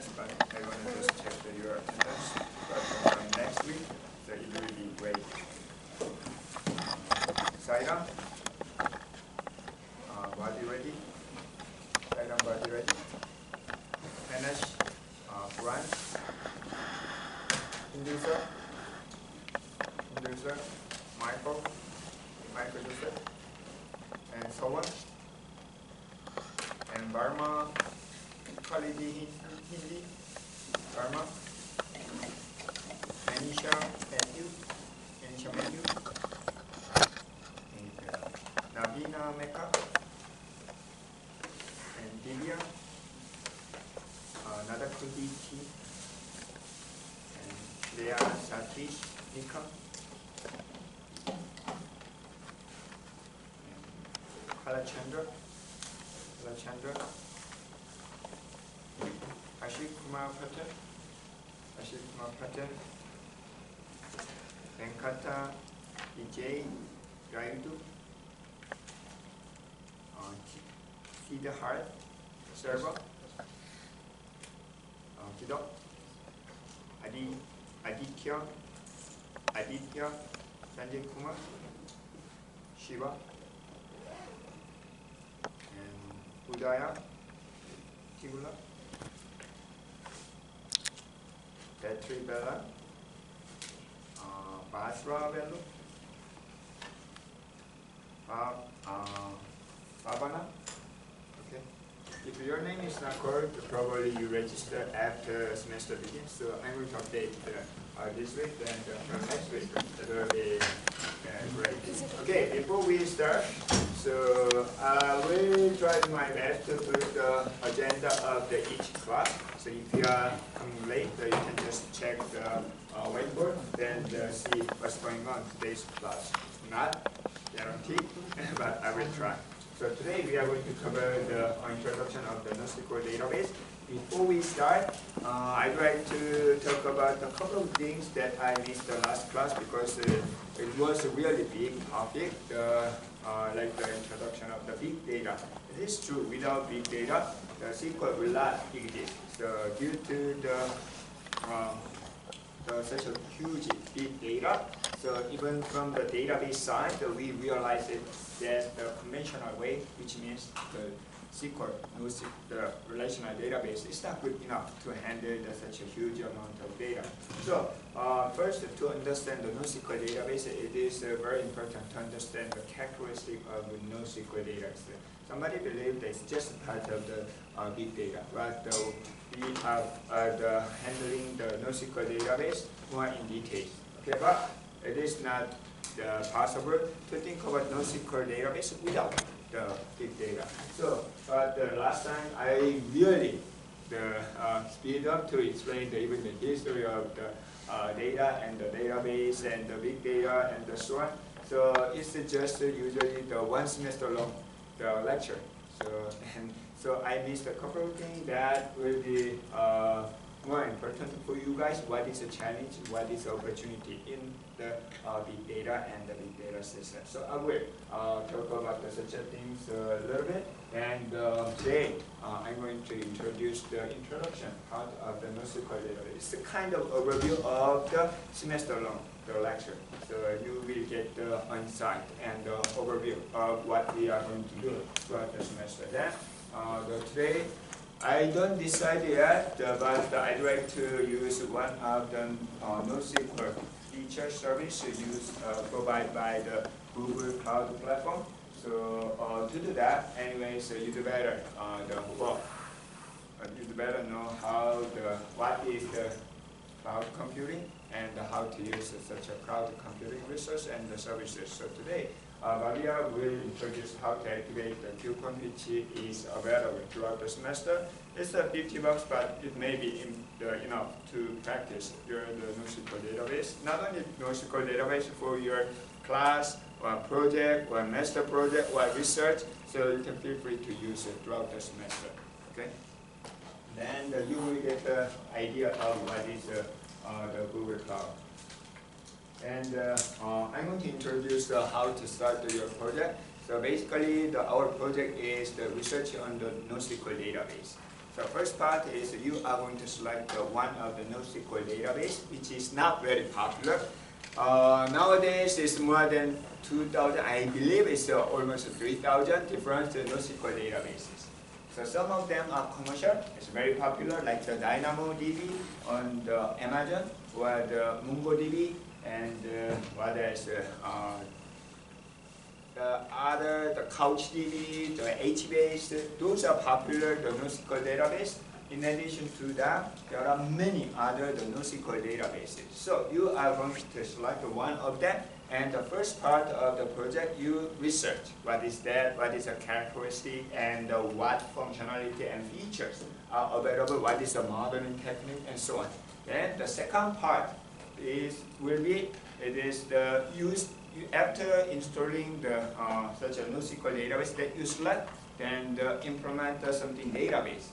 attendance, but I want to just check your attendance. But from next week, so it will be great. Saira, body ready? Saira, body ready? Finish, Brian, Inducer, Michael Joseph, and so on. And Burma, Khalidi Hindi, Burma, Anisha Matthew, and Nabina Mecca, and Divya, Nadakudi T, and Leah Satish Nika, and Kalachandra, Ashik Kumar Patel, Venkata Vijay Raidu, Siddharth Serva, Kidok, Aditya, Sanjay Kumar, Shiva, and Udaya, Tigula, Petri Bella, Basra Bellu, Babana. Okay. If your name is not correct, probably you register after semester begins. So I'm going to update this week and from next week. That will be great. Okay, before we start, so I will try my best to put the agenda of each class. So if you are coming late, you can just check the whiteboard and see what's going on in today's class. Not guaranteed, but I will try. So today we are going to cover the introduction of the NoSQL database. Before we start, I'd like to talk about a couple of things that I missed the last class because it was a really big topic, like the introduction of the big data. It is true, without big data, the SQL will not exist. So due to such a huge big data, so even from the database side, we realize it there's the conventional way, which means the SQL, the relational database, is not good enough to handle such a huge amount of data. So first, to understand the NoSQL database, it is very important to understand the characteristic of NoSQL database. Somebody believes that it's just part of the big data, but we have the handling the NoSQL database more in detail. Okay, but it is not possible to think about NoSQL database without the big data. So, the last time I really speed up to explain even the history of the data and the database and the big data and so on. So it's just usually the one semester long lecture. So I missed a couple of things that will be more important for you guys. What is a challenge? What is the opportunity in the big data and the big data system? So I will talk about such things a little bit. And today I'm going to introduce the introduction part of the NoSQL database. It's a kind of overview of the semester-long lecture. So you will get the insight and the overview of what we are going to do throughout the semester. Then today, I don't decide yet, but I'd like to use one of the NoSQL feature service used provided by the Google Cloud Platform. So to do that, anyways, you'd better you'd better know what is the cloud computing and how to use such a cloud computing resource and the services. So today, Maria will introduce how to activate the coupon, which is available throughout the semester. It's $50, but it may be enough to practice the NoSQL database. Not only NoSQL database for your class or project or master project or research, so you can feel free to use it throughout the semester. Okay. Then you will get the idea of what is the Google Cloud. And I'm going to introduce how to start your project. So basically, our project is the research on the NoSQL database. So first part is you are going to select one of the NoSQL database, which is not very popular. Nowadays, it's more than 2,000. I believe it's almost 3,000 different NoSQL databases. So some of them are commercial. It's very popular, like the DynamoDB on the Amazon, or the MongoDB, and what else? The CouchDB, the HBase. Those are popular the NoSQL database. In addition to that, there are many other NoSQL databases. So you are going to select one of them, and the first part of the project, you research what is that, what is the characteristic, and what functionality and features are available, what is the modeling technique, and so on. Then the second part after installing such a NoSQL database that you select, then implement something database.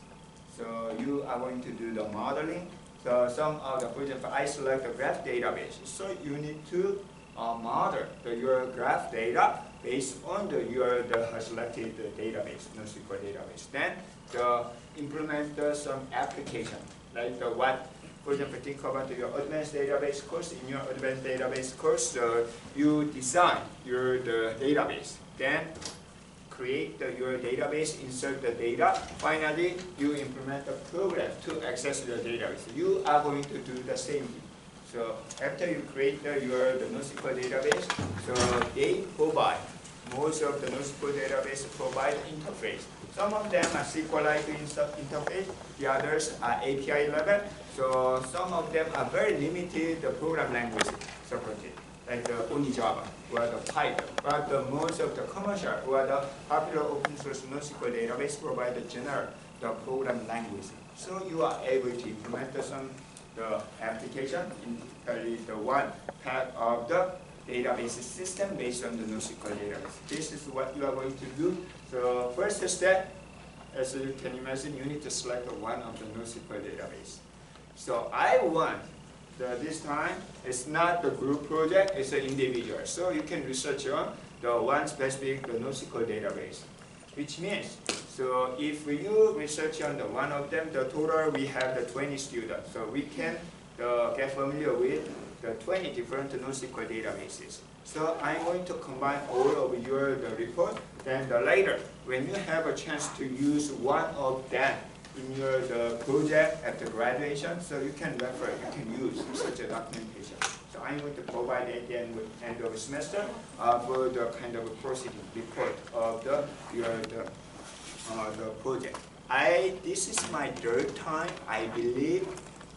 So you are going to do the modeling. So some of the, for example, I select a graph database. So you need to model your graph data based on your selected database, NoSQL database. Then implement some application, like for example, think about your advanced database course. In your advanced database course, you design the database. Then create your database, insert the data. Finally, you implement a program to access the database. You are going to do the same thing. So after you create the NoSQL database, so they provide, most of the NoSQL database provide interface. Some of them are SQLite interface, the others are API level. So some of them are very limited program language supported, like only Java or the Python. But most of the commercial or the popular open source NoSQL database provide the general program language. So you are able to implement the application in the one part of the database system based on the NoSQL database. This is what you are going to do. So first step, as you can imagine, you need to select one of the NoSQL database. So I want this time, it's not the group project, it's an individual. So you can research on the one specific NoSQL database, which means, so if you research on the one of them, the total we have the 20 students. So we can get familiar with the 20 different NoSQL databases. So I'm going to combine all of the report. Then later, when you have a chance to use one of them in your project at the graduation, so you can refer, you can use such a documentation. So I'm going to provide at the end of the semester for the kind of a proceeding report of the project. This is my third time, I believe,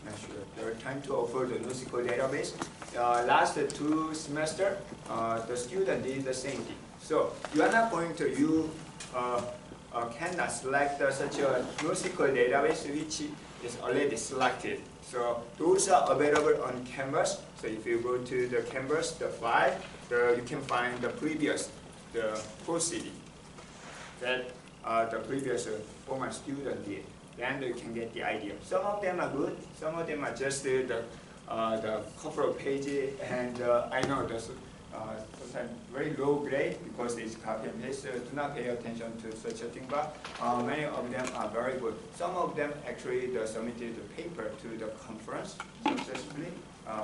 not sure, third time to offer the NoSQL database. Last 2 semesters, the student did the same thing. So you are not going to use cannot select such a NoSQL database which is already selected. So those are available on Canvas. So if you go to the Canvas, the file, you can find the previous proceeding that the previous former student did. Then you can get the idea. Some of them are good. Some of them are just the couple of pages, and I know there's sometimes very low grade because it's copy and paste. Do not pay attention to such a thing, but many of them are very good. Some of them actually submitted the paper to the conference successfully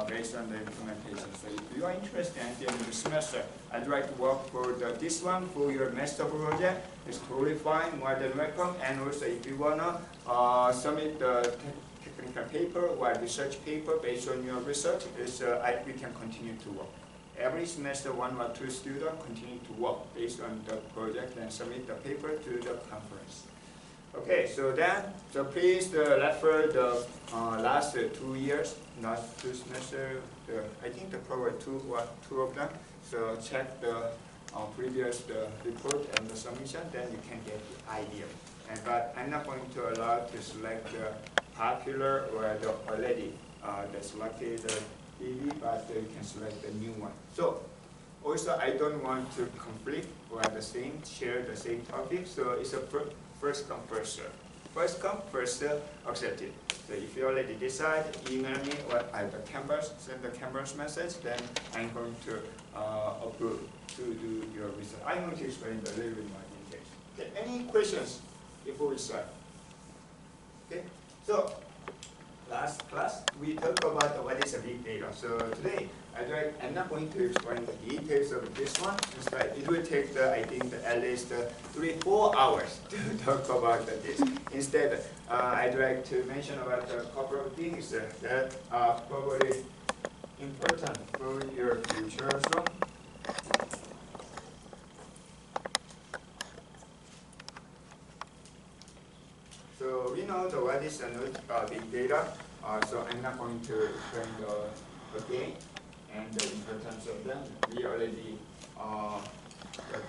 based on the implementation. So if you are interested at the end of the semester, I'd like to work for this one for your master project. It's totally fine, more than welcome. And also if you wanna submit the technical paper or research paper based on your research, we can continue to work. Every semester, 1 or 2 students continue to work based on the project and submit the paper to the conference. Okay, so please refer the last 2 years, last 2 semesters. I think the probably two of them. So check the previous report and the submission, then you can get the idea. But I'm not going to allow to select the popular or the already the selected DB, but you can select the new one. So also I don't want to conflict or share the same topic. So it's a first come, first serve. First come, first serve, accept it. So if you already decide, email me or either Canvas, send the Canvas message, then I'm going to approve to do your research. I'm going to explain a little bit more details. Okay, any questions before we start? Okay, so last class we talked about what is a big data. So today I'm not going to explain the details of this one. Instead, it will take I think at least 3-4 hours to talk about this. Instead, I'd like to mention about a couple of things that are probably important for your future as well. So we know what is big data. So I'm not going to explain again and the importance of them. We already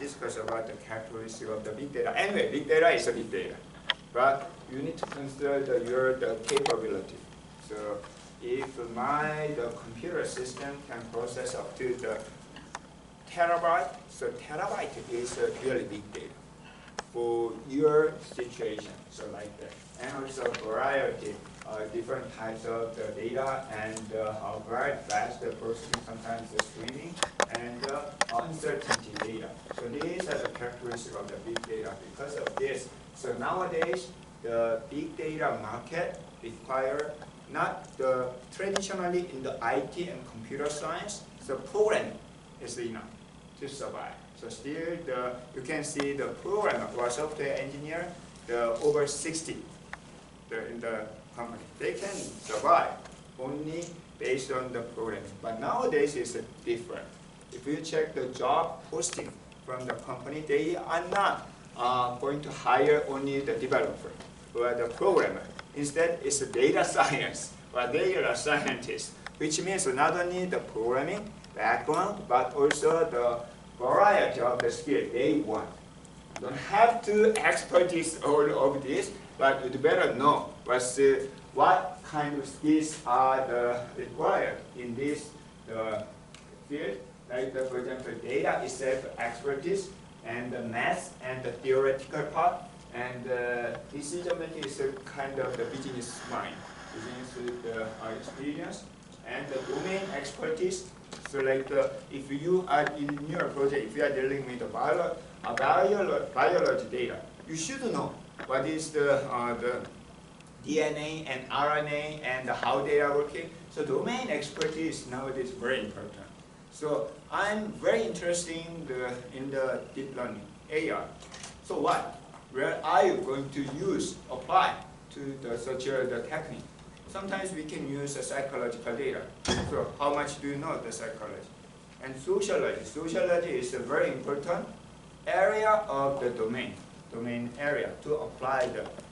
discussed about the characteristic of the big data. Anyway, big data is a big data, but you need to consider your capability. So if the computer system can process up to the terabyte, so terabyte is really big data for your situation, so like that. And also variety, different types of the data and how very fast the processing, sometimes the streaming, and uncertainty data. So these are the characteristics of the big data. Because of this, so nowadays the big data market require not the traditionally in the IT and computer science, so programming is enough to survive. So still you can see the programmer or software engineer, the over 60 in the company. They can survive only based on the programming. But nowadays it's different. If you check the job posting from the company, they are not going to hire only the developer or the programmer. Instead, it's a data science or data scientist, which means not only the programming background, but also the variety of the skill they want. You don't have to expertise all of this, but you better know what kind of skills are required in this field. Like for example, data itself expertise, and the math and the theoretical part, and decision making is a kind of the business mind, business experience, and the domain expertise. So like if you are in your project, if you are dealing with the biology data, you should know what is the DNA and RNA and how they are working. So domain expertise nowadays is very important. So I'm very interested in the deep learning, AI. So what? Where are you going to apply to such the technique? Sometimes we can use psychological data. So how much do you know the psychology? And sociology. Sociology is a very important area of the domain area to apply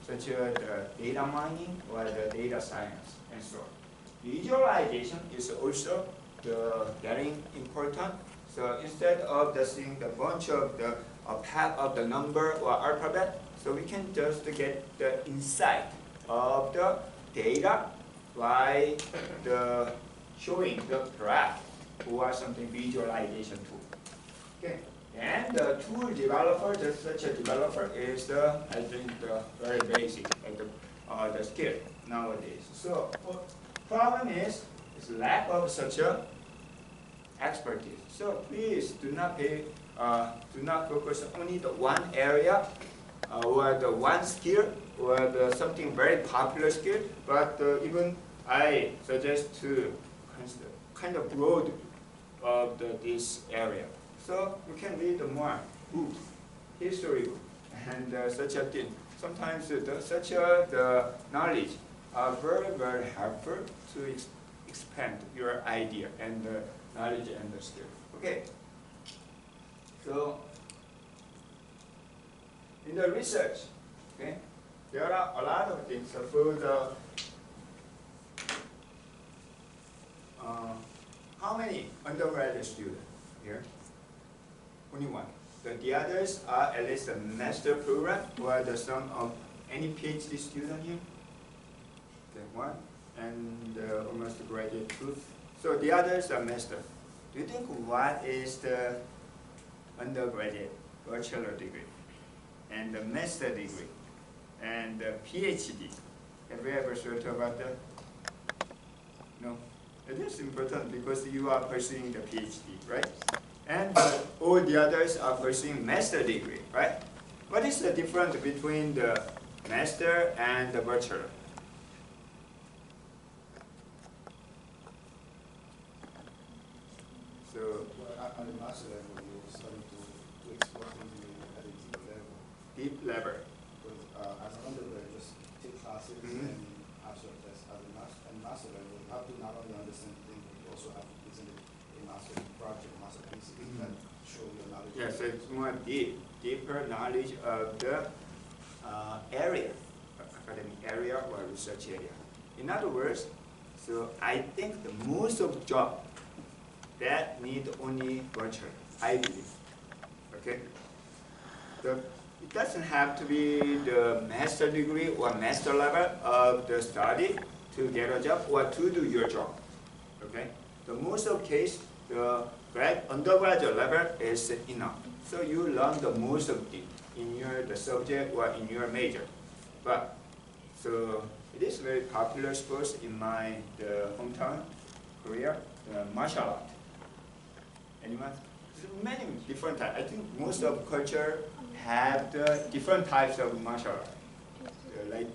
such the data mining or the data science and so on. Visualization is also very important. So instead of seeing the bunch of the path of the number or alphabet, so we can just get the insight of the data by showing the graph or something visualization tool. Okay, and the tool developer, just such a developer is I think very basic the skill nowadays. So problem is lack of such a expertise. So please do not focus only the one area or the one skill or something very popular skill, but even I suggest to kind of broad of this area. So you can read more books, history book, and such a thing. Sometimes the knowledge are very, very helpful to expand your idea and the knowledge and the skill. Okay. So in the research, okay, there are a lot of things. So for the how many undergraduate students here? Only one. The others are at least a master program or the some of any PhD student here? Okay, one. And almost graduate two. So the others are master. Do you think what is the undergraduate bachelor degree and the master degree and the PhD? Have you ever thought about that? No. It is important because you are pursuing the PhD, right? And all the others are pursuing master degree, right? What is the difference between the master and the bachelor. So at the master level, you're starting to explore things at a deep level. Deep level. Because as an undergrad, just take classes and answer a test. At the master level, you have to not only understand things, but you also have to present a master project, master thesis that show your knowledge. Yes, it's more deeper knowledge of the area, academic area or research area. In other words, so I think the most of job that need only virtual, I believe. Okay? It doesn't have to be the master degree or master level of the study to get a job or to do your job. Okay? The most of case, the undergraduate level is enough. So you learn the most of it in the subject or in your major. But so it is very popular sports in my hometown, Korea, martial art. Anyone? Many different types. I think most of culture have the different types of martial art. Like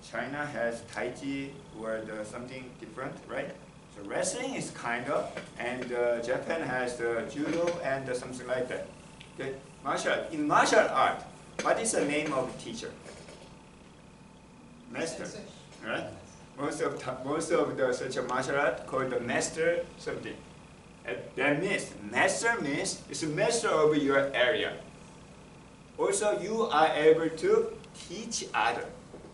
China has Tai Chi or something different, right? So wrestling is kind of, and Japan has judo and something like that. Okay, in martial art, what is the name of the teacher? Master, right? Most of the such a martial art called the master something. That means master means it's a master of your area. Also, you are able to teach others.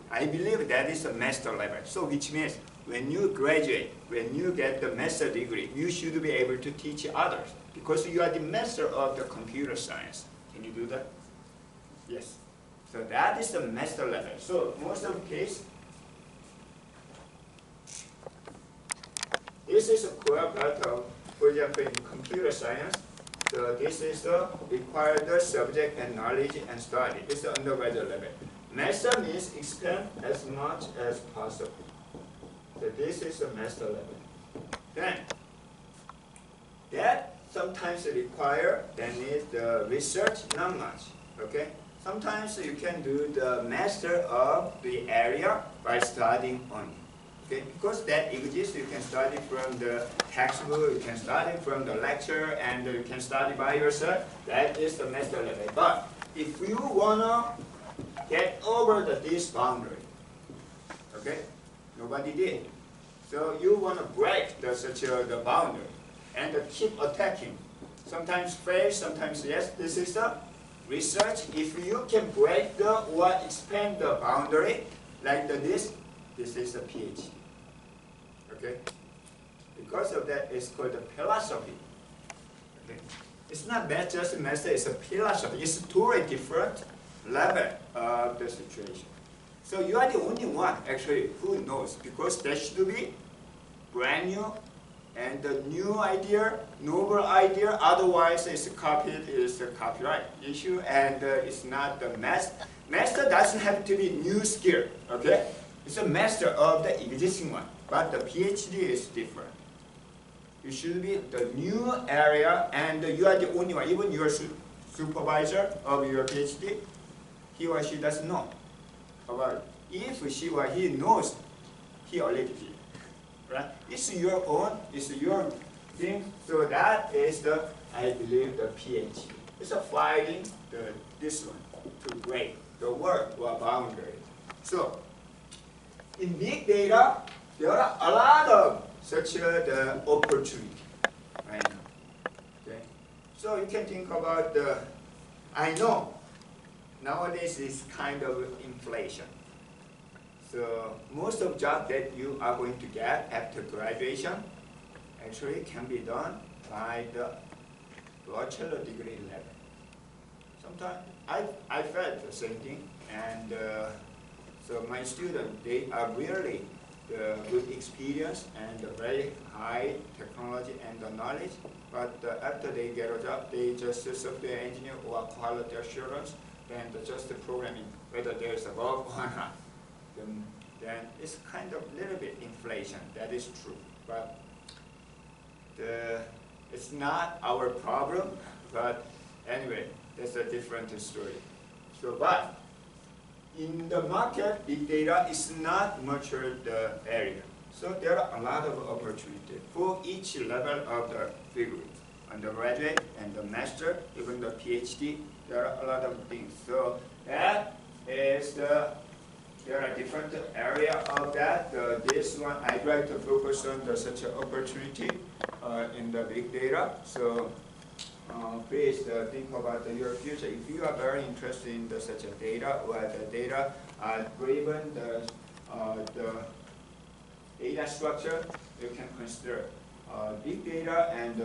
I believe that is a master level. So which means when you graduate, when you get the master degree, you should be able to teach others because you are the master of the computer science. Can you do that? Yes. So that is the master level. So most of the case, this is a core part of, for example, in computer science. So this is the required subject and knowledge and study. It's the undergraduate level. Master means expand as much as possible. So this is the master level. Then, that sometimes require, then is the research, not much. Okay? Sometimes you can do the master of the area by studying only. Okay? Because that exists, you can study from the textbook, you can study from the lecture, and you can study by yourself. That is the master level. But if you wanna get over this boundary, okay? Nobody did. So you wanna break the boundary and keep attacking. Sometimes fail, sometimes yes. This is the research. If you can break or expand the boundary like this is a PhD. Okay? Because of that, it's called the philosophy. Okay? It's not just a master, it's a philosophy. It's totally different level of the situation. So you are the only one actually who knows, because there should be brand new and the new idea, novel idea, otherwise it's copied, is a copyright issue, and it's not the master. Master doesn't have to be new skill, okay? It's a master of the existing one, but the PhD is different. You should be the new area, and you are the only one. Even your supervisor of your PhD, he or she doesn't know about it. If she or he knows, he already did. Right? It's your own, it's your thing. So that is I believe, the PhD. It's a fighting this one to break the world or boundary. So in big data, there are a lot of such the opportunity right now. Okay? So you can think about I know nowadays is kind of inflation. So most of jobs that you are going to get after graduation actually can be done by the bachelor degree level. Sometimes I felt the same thing, and so my students, they are really good experience and very high technology and the knowledge, but after they get a job, they just software engineer or quality assurance, and just programming, whether there's a bug or not. Then it's kind of little bit inflation, that is true, but it's not our problem, but anyway, that's a different story. So, but in the market, big data is not mature area. So there are a lot of opportunity for each level of the degree. Undergraduate and the master, even the PhD, there are a lot of things. So that is there are different area of that. This one, I'd like to focus on such an opportunity in the big data. So please think about your future. If you are very interested in such a data, or the data driven the data structure, you can consider big data and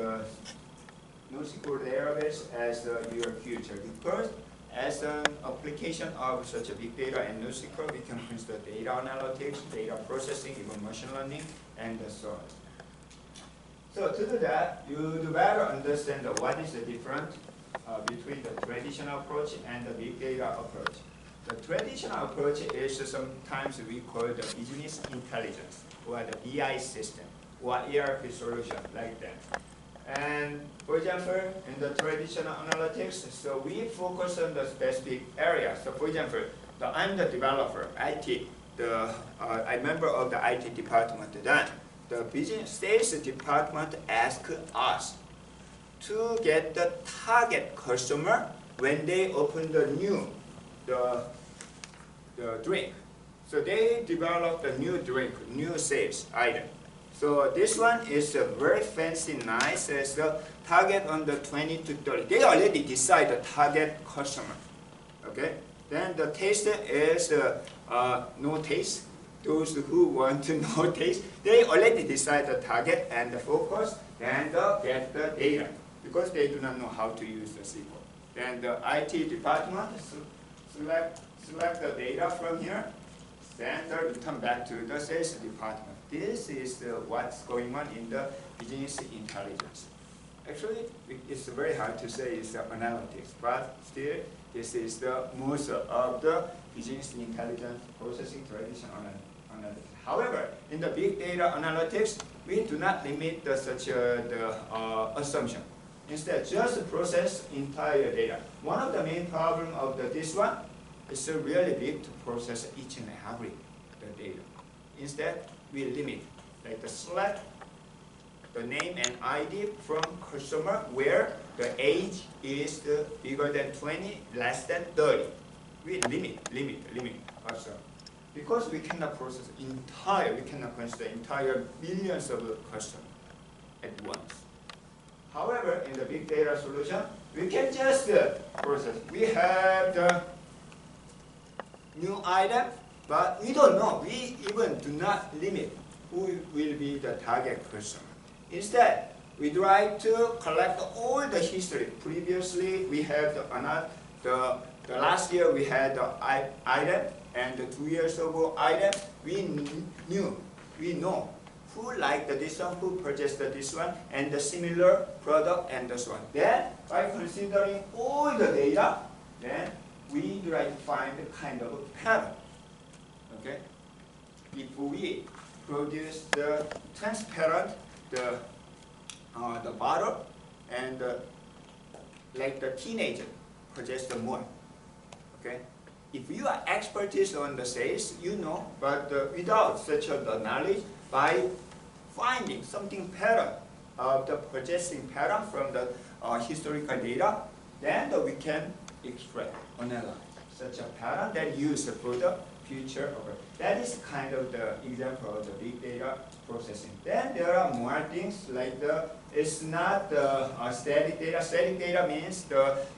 NoSQL database as your future. Because as an application of such a big data and NoSQL, we can consider data analytics, data processing, even machine learning, and so on. So to do that, you do better understand what is the difference between the traditional approach and the big data approach. The traditional approach is sometimes we call the business intelligence, or the BI system, or ERP solution, like that. And for example, in the traditional analytics, so we focus on the specific area. So for example, I'm the developer, IT, I'm member of the IT department. Then the business sales department asks us to get the target customer when they open the drink. So they develop the new drink, new sales item. So this one is a very fancy, nice as the target on the 20 to 30. They already decide the target customer. Okay. Then the taste is no taste. Those who want to know taste, they already decide the target and the focus and get the data because they do not know how to use the SQL. Then the IT department select the data from here. Then return back to the sales department. This is what's going on in the business intelligence. Actually, it's very hard to say it's analytics, but still, this is the most of the business intelligence processing tradition analytics. However, in the big data analytics, we do not limit such assumption. Instead, just process entire data. One of the main problem of this one is really big to process each and every data. Instead, we limit, like select the name and ID from customer where the age is bigger than 20, less than 30. We limit also. Because we cannot process we cannot consider entire millions of customers at once. However, in the big data solution, we can just process. We have the new item, but we don't know. We even do not limit who will be the target customer. Instead, we try to collect all the history. Previously, we had the last year we had the item, and the 2 years ago item. We know who liked this one, who purchased this one, and the similar product and this one. Then, by considering all the data, then we try to find a kind of a pattern. Okay? If we produce the transparent, the bottle, and like the teenager purchase the more. Okay? If you are expertise on the sales, you know, but without such a knowledge, by finding something pattern of the purchasing pattern from the historical data, then we can extract, analyze such a pattern that use for the future. That is kind of the example of the big data processing. Then there are more things like it's not the static data. Static data means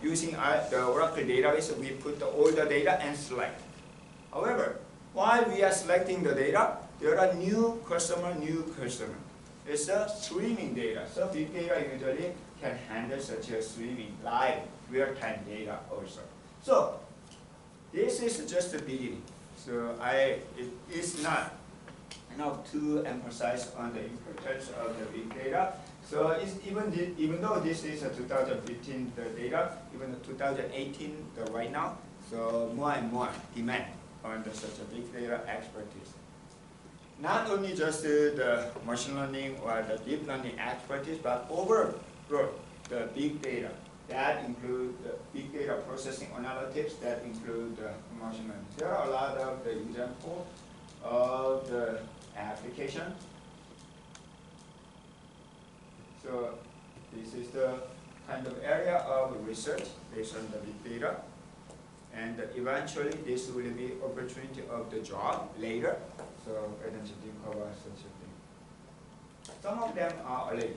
using the Oracle database, we put all the data and select. However, while we are selecting the data, there are new customer. It's a streaming data. So big data usually can handle such a streaming, live, real-time data also. So this is just the beginning. So it is not enough to emphasize on the importance of the big data. So even though this is a 2015 data, even the 2018 right now, so more and more demand on such a big data expertise. Not only just the machine learning or the deep learning expertise, but overall the big data that include big data processing analytics, that include machine learning. There are a lot of the examples of the application. So this is the kind of area of research based on the big data. And eventually this will be opportunity of the job later. So I don't think about such a thing. Some of them are already,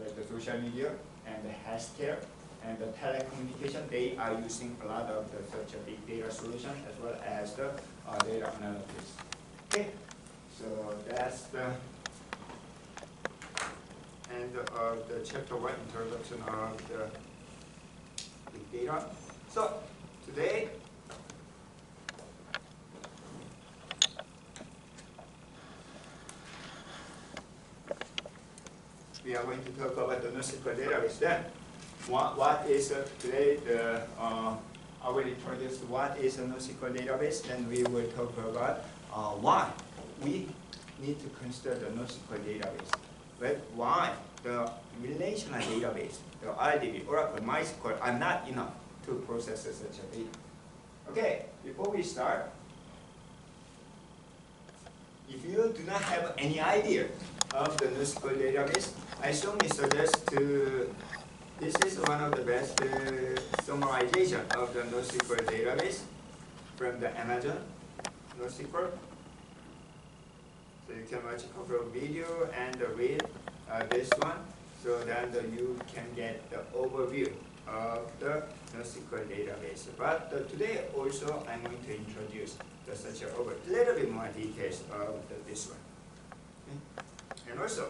like the social media and the healthcare and the telecommunication. They are using a lot of the such a big data solution as well as the data analytics. Okay, so that's the end of the chapter 1, introduction of the big data. So today, we are going to talk about the NoSQL database. Then, what is today the I will introduce what is a NoSQL database. Then we will talk about why we need to consider the NoSQL database. But why the relational database, the RDB, Oracle, MySQL are not enough to process such a data. Okay, before we start, if you do not have any idea of the NoSQL database, I strongly suggest to, this is one of the best summarization of the NoSQL database from the Amazon NoSQL. So you can watch a couple of video and read this one, so that you can get the overview of the NoSQL database. But today also I'm going to introduce such a little bit more details of this one. Okay. And also,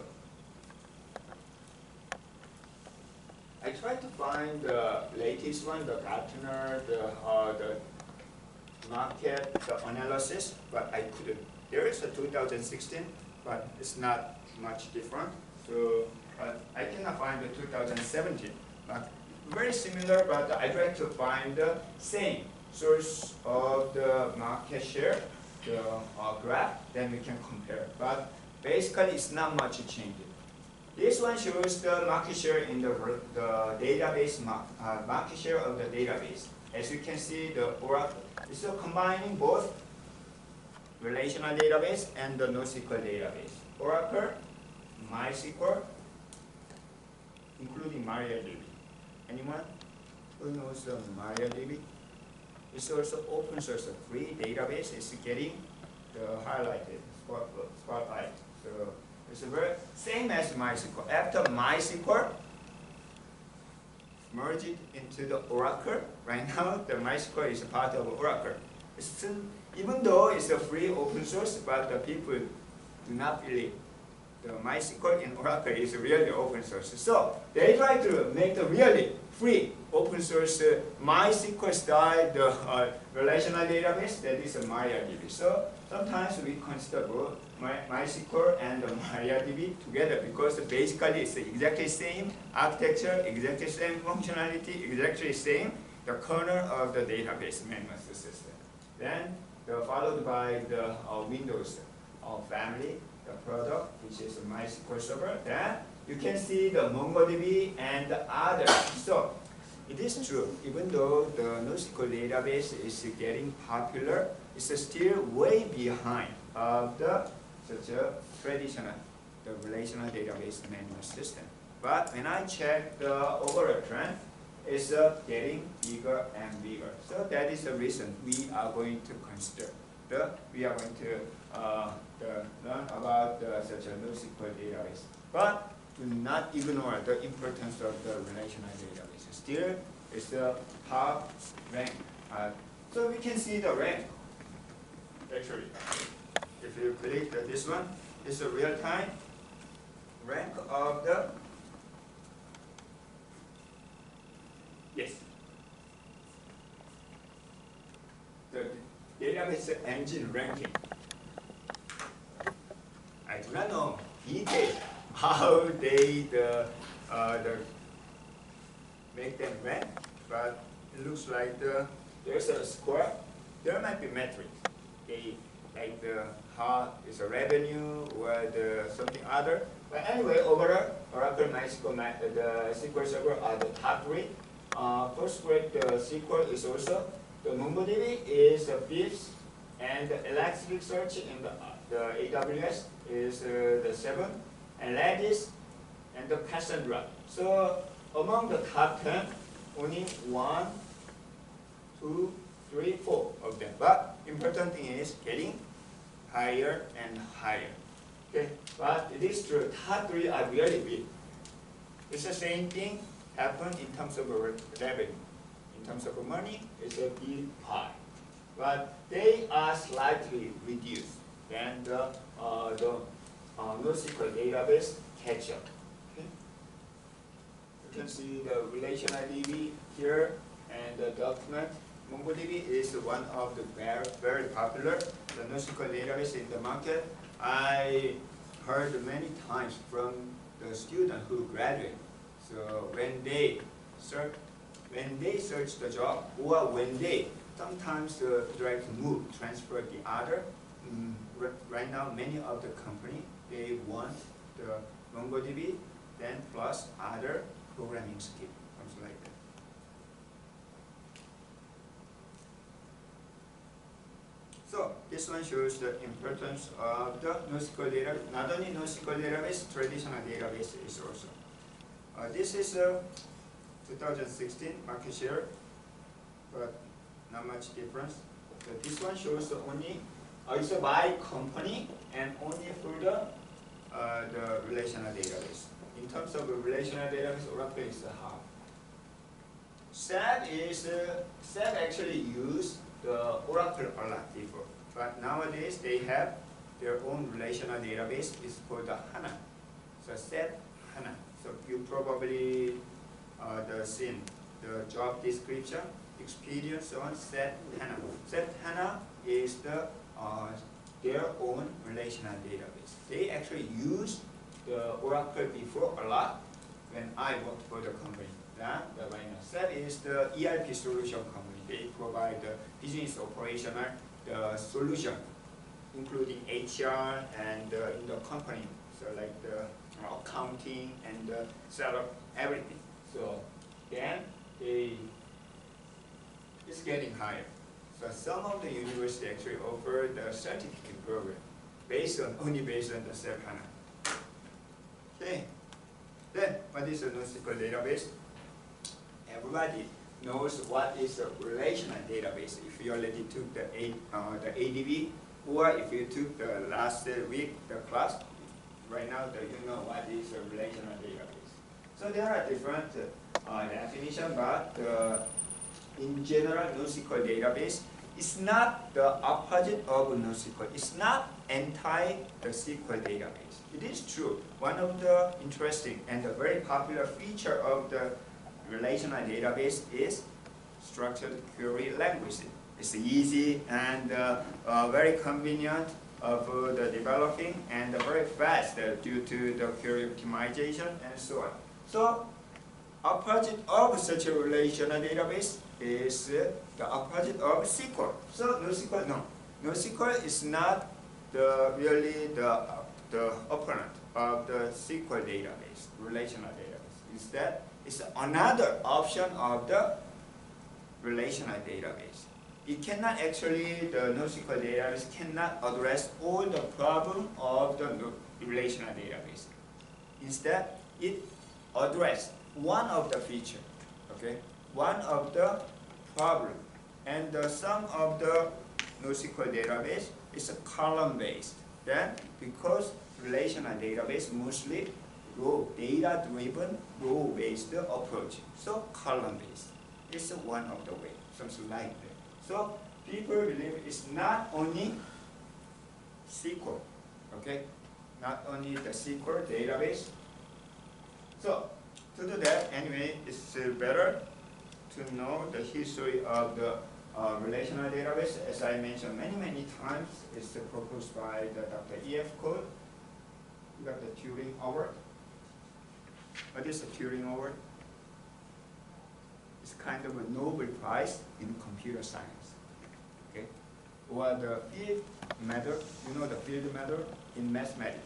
I tried to find the latest one, the Gartner, the market, the analysis, but I couldn't. There is a 2016, but it's not much different. So I cannot find the 2017, but very similar, but I tried to find the same source of the market share, the graph, then we can compare. But basically, it's not much changing. This one shows the market share in the database, market share of the database. As you can see, the Oracle is combining both relational database and the NoSQL database. Oracle, MySQL, including MariaDB. Anyone who knows the MariaDB? It's also open source, a free database. It's getting the highlighted spotlight. So it's very same as MySQL. After MySQL merged into the Oracle, right now the MySQL is a part of Oracle. It's still, even though it's a free open source, but the people do not believe the MySQL in Oracle is really open source. So they try to make the really free open source MySQL style the relational database that is a MariaDB. So sometimes we consider both MySQL and the MariaDB together because basically it's exactly same architecture, exactly same functionality, exactly same the kernel of the database management system. Then followed by the Windows family, the product, which is a MySQL server. Then you can see the MongoDB and the others. So it is true, even though the NoSQL database is getting popular, it's still way behind of the such a traditional, the relational database management system. But when I check the overall trend, it's getting bigger and bigger. So that is the reason we are going to consider. We are going to learn about such a NoSQL database. But do not ignore the importance of the relational database. Still, it's the top rank. So we can see the rank. Actually, if you click this one, it's a real-time rank of the, yes, the database engine ranking. I do not know details how they make them rank, but it looks like there's a score. There might be metrics. Okay, like how is a revenue or the something other. But anyway, overall, Oracle, MySQL, the SQL Server are the top three. PostgreSQL is also, the MongoDB is the fifth, and the Elasticsearch in the AWS is the seventh, and Redis and the Cassandra. So among the top 10, only 1, 2, 3, 4 of them. But important thing is getting higher and higher. Okay, but it is true, top 3 are really big. It's the same thing happen in terms of revenue. In terms of money, it's a big pie. But they are slightly reduced than the NoSQL database catch up. Okay? You can see the relational DB here and the document. MongoDB is one of the very popular the NoSQL database in the market. I heard many times from the student who graduate. So when they search the job, or when they sometimes try to move, transfer the other. Right now, many of the company they want the MongoDB, then plus other programming skill, something like that. So this one shows the importance of the NoSQL database. Not only NoSQL database, traditional database is also. This is 2016 market share, but not much difference. So this one shows only it's by company and only for the relational database. In terms of the relational database, Oracle is half. SAP actually used the Oracle a lot before, but nowadays they have their own relational database. It's called the HANA. So SAP HANA. So you probably seen the job description, experience, so on. SAP HANA. SAP HANA is their own relational database. They actually use the Oracle before a lot when I worked for the company. Right now, SAP is the ERP solution company. They provide the business operational solution, including HR and in the company. So like the accounting and the setup, everything. So then it's getting higher. So some of the universities actually offer the certificate program only based on the SAP HANA. Okay. Then what is a NoSQL database? Everybody knows what is a relational database. If you already took the ADB, or if you took the last week the class, right now you know what is a relational database. So there are different definitions, but in general, NoSQL database is not the opposite of NoSQL. It's not anti-the SQL database. It is true. One of the interesting and a very popular feature of the relational database is structured query language. It's easy and very convenient for the developing and very fast due to the query optimization and so on. So opposite of such a relational database is the opposite of SQL. So NoSQL, no. NoSQL is not really the opponent of the SQL database, relational database. Instead, it's another option of the relational database. It cannot actually, the NoSQL database cannot address all the problem of the relational database. Instead, it addresses one of the feature, okay, one of the problem, and some of the NoSQL database is a column-based. Then, because relational database mostly data-driven, row-based approach, so column-based is one of the way, something like that. So people believe it's not only SQL, okay, not only the SQL database. So to do that, anyway, it's better to know the history of the relational database. As I mentioned many times, it's proposed by the Dr. E.F. Code. You got the Turing Award. What is the Turing Award? It's kind of a Nobel Prize in computer science. Okay? Or the field medal, you know the field medal in mathematics.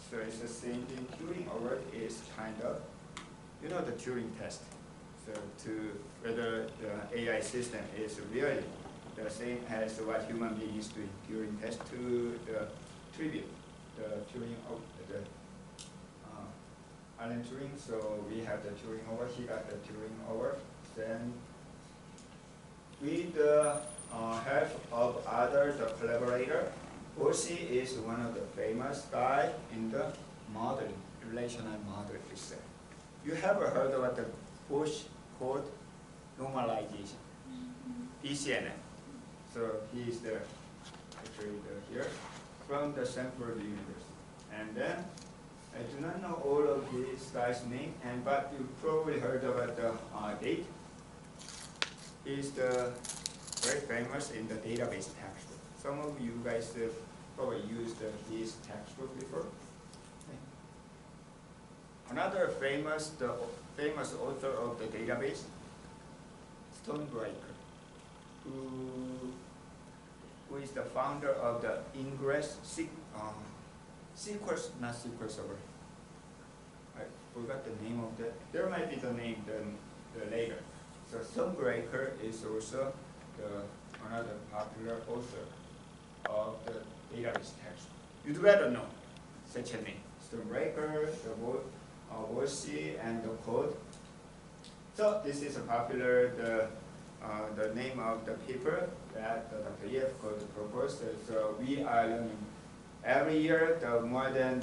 So it's the same thing. Turing Award is kind of, you know the Turing test. So to whether the AI system is really the same as what human beings do during test to the trivial, the Turing of the Alan Turing. So we have the Turing over. He got the Turing over. Then with the help of the collaborator, Bossy is one of the famous guy in the modeling, relational modeling itself. You have heard about the Bush code normalization, BCNN. So he is the actually here from the Stanford University. And then I do not know all of these guys' name, but you probably heard about the date. He's the very famous in the database textbook. Some of you guys probably used his textbook before. Okay. Another famous author of the database, Stonebreaker, who is the founder of the Ingress SQL, not SQL Server. I forgot the name of that. There might be the name the later. So Stonebreaker is also another popular author of the database text. You'd better know such a name. Stonebreaker, the Bossy, and the code. So this is a popular the name of the paper that Dr. Yef could propose. So we are learning every year more than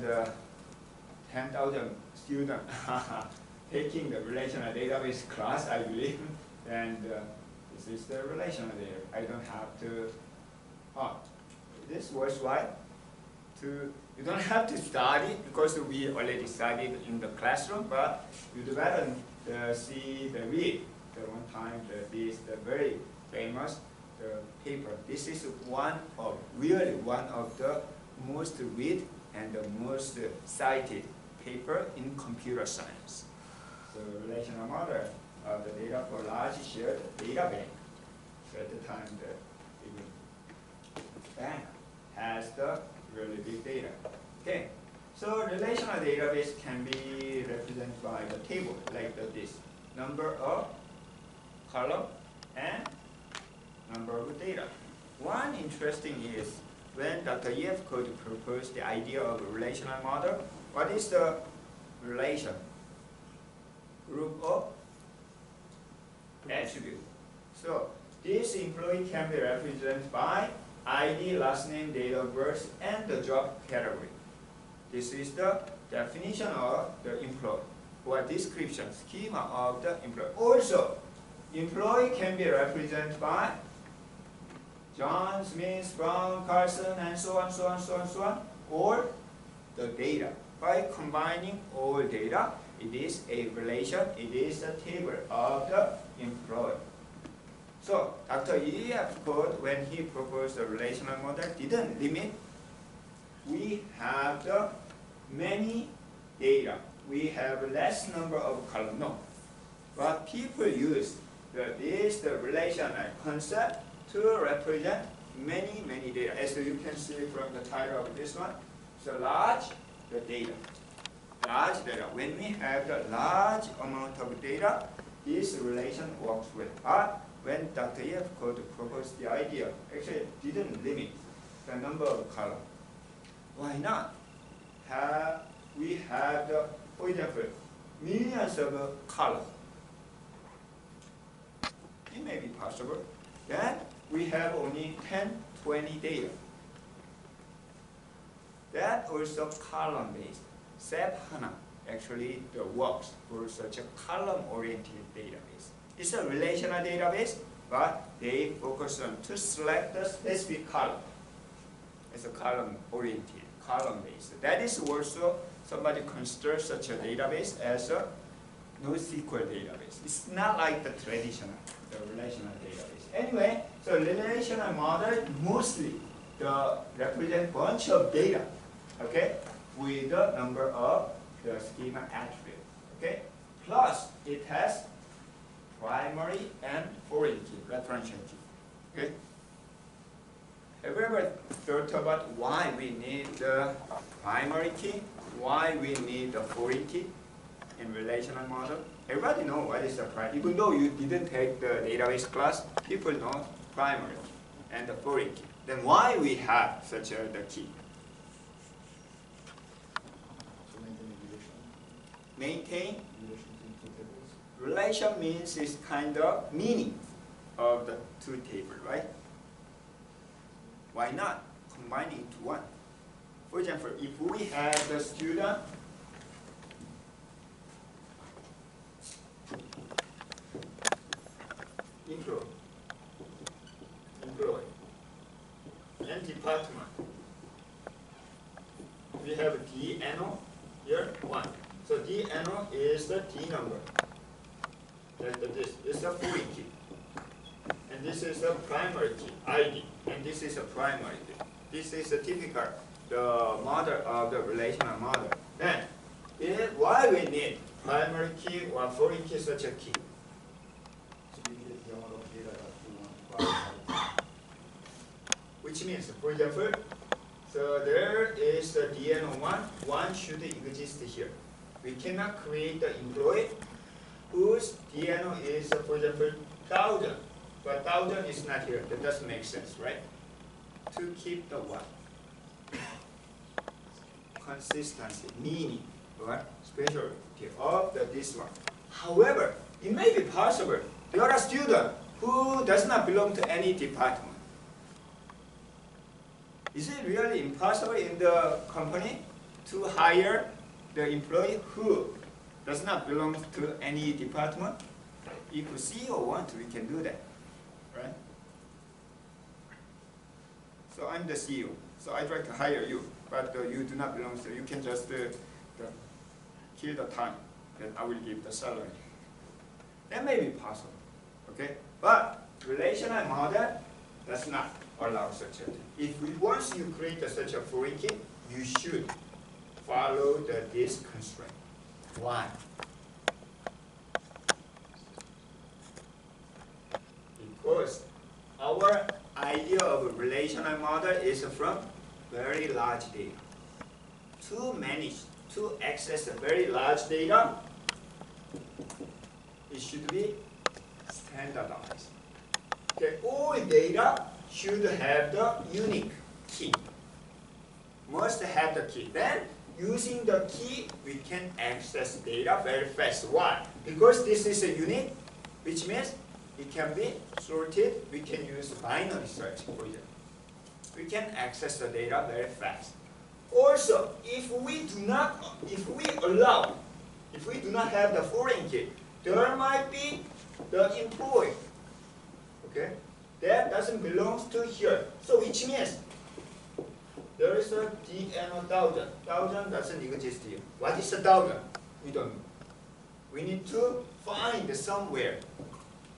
10,000 students taking the relational database class, I believe. And this is the relational data. I don't have to, this worthwhile to, you don't have to study because we already studied in the classroom, but you'd better see the read the one time this the very famous paper. This is really one of the most read and the most cited paper in computer science. So relational model of the data for large shared data bank. So at the time the bank has the really big data. Okay. So relational database can be represented by the table like this. Number of column and number of data. One interesting is when Dr. Yef could propose the idea of a relational model, what is the relation? Group of attribute. So this employee can be represented by ID, last name, date of birth, and the job category. This is the definition of the employee or description schema of the employee. Also, employee can be represented by John, Smith, Brown, Carson, and so on, so on, so on, so on, or the data. By combining all data, it is a relation, it is a table of the employee. So Dr. Yef code, when he proposed the relational model, didn't limit. We have the many data. We have less number of columns. No. But people use the relational concept to represent many, many data. As you can see from the title of this one, so large the data. Large data. When we have the large amount of data, this relation works well. But when Dr. Yef could propose the idea, actually didn't limit the number of columns. Why not? We have the, for example, millions of columns. It may be possible that we have only 10, 20 data. That also column-based. SAP HANA actually works for such a column-oriented database. It's a relational database, but they focus on to select the specific column. It's a column-oriented, column-based. That is also somebody considers such a database as a NoSQL database. It's not like the traditional, the relational database. Anyway, so relational model mostly represent bunch of data, okay, with the number of the schema attribute, okay. Plus it has primary and foreign key, referential key, okay. Have you ever thought about why we need the primary key, why we need the foreign key in relational model? Everybody know what is the primary. Even though you didn't take the database class, people know primary and the foreign key. Then why we have such a the key? So maintain relation. Maintain Relation between two tables. relation means is kind of meaning of the two tables, right? Why not combine into one? For example, if we have the student employee and department, we have DNO here 1. So DNO is the D number. This is a foreign key. And this is a primary key, ID. And this is a primary key. This is a typical, the model of the relational model. Then, why we need primary key or foreign key such a key? So we needed the amount of data that we want to process. Which means, for example, so there is the DNO1, 1 should exist here. We cannot create the employee whose DNO is, for example, 1,000. But 1,000 is not here. That doesn't make sense, right? To keep the what? Consistency, meaning, or specialty of this one. However, it may be possible there are students who does not belong to any department. Is it really impossible in the company to hire the employee who does not belong to any department? If CEO wants, we can do that, right? So I'm the CEO, so I'd like to hire you, but you do not belong, so you can just kill the time, then I will give the salary. That may be possible, okay? But relational model does not allow such a thing. Once you create such a foreign key, you should follow this constraint. Why? Because our idea of a relational model is from very large data. To manage, to access a very large data, it should be standardized. Okay, all data should have the unique key. Must have the key. Then, using the key, we can access data very fast. Why? Because this is a unique, which means it can be sorted. We can use binary search for it. We can access the data very fast. Also, if we do not have the foreign key, there might be the employee. Okay, that doesn't belong to here. So which means there is a DNO 1,000. 1,000 doesn't exist here. What is 1,000? We don't know. We need to find somewhere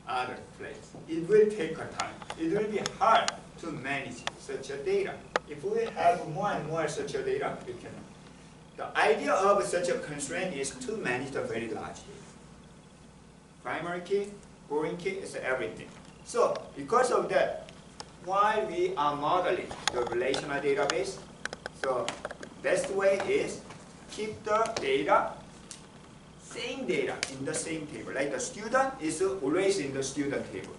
other place. It will take a time. It will be hard to manage such a data. If we have more and more such a data, we can. The idea of such a constraint is to manage the very large data. Primary key, foreign key is everything. So because of that, while we are modeling the relational database, so best way is keep the data, same data in the same table. Like the student is always in the student table.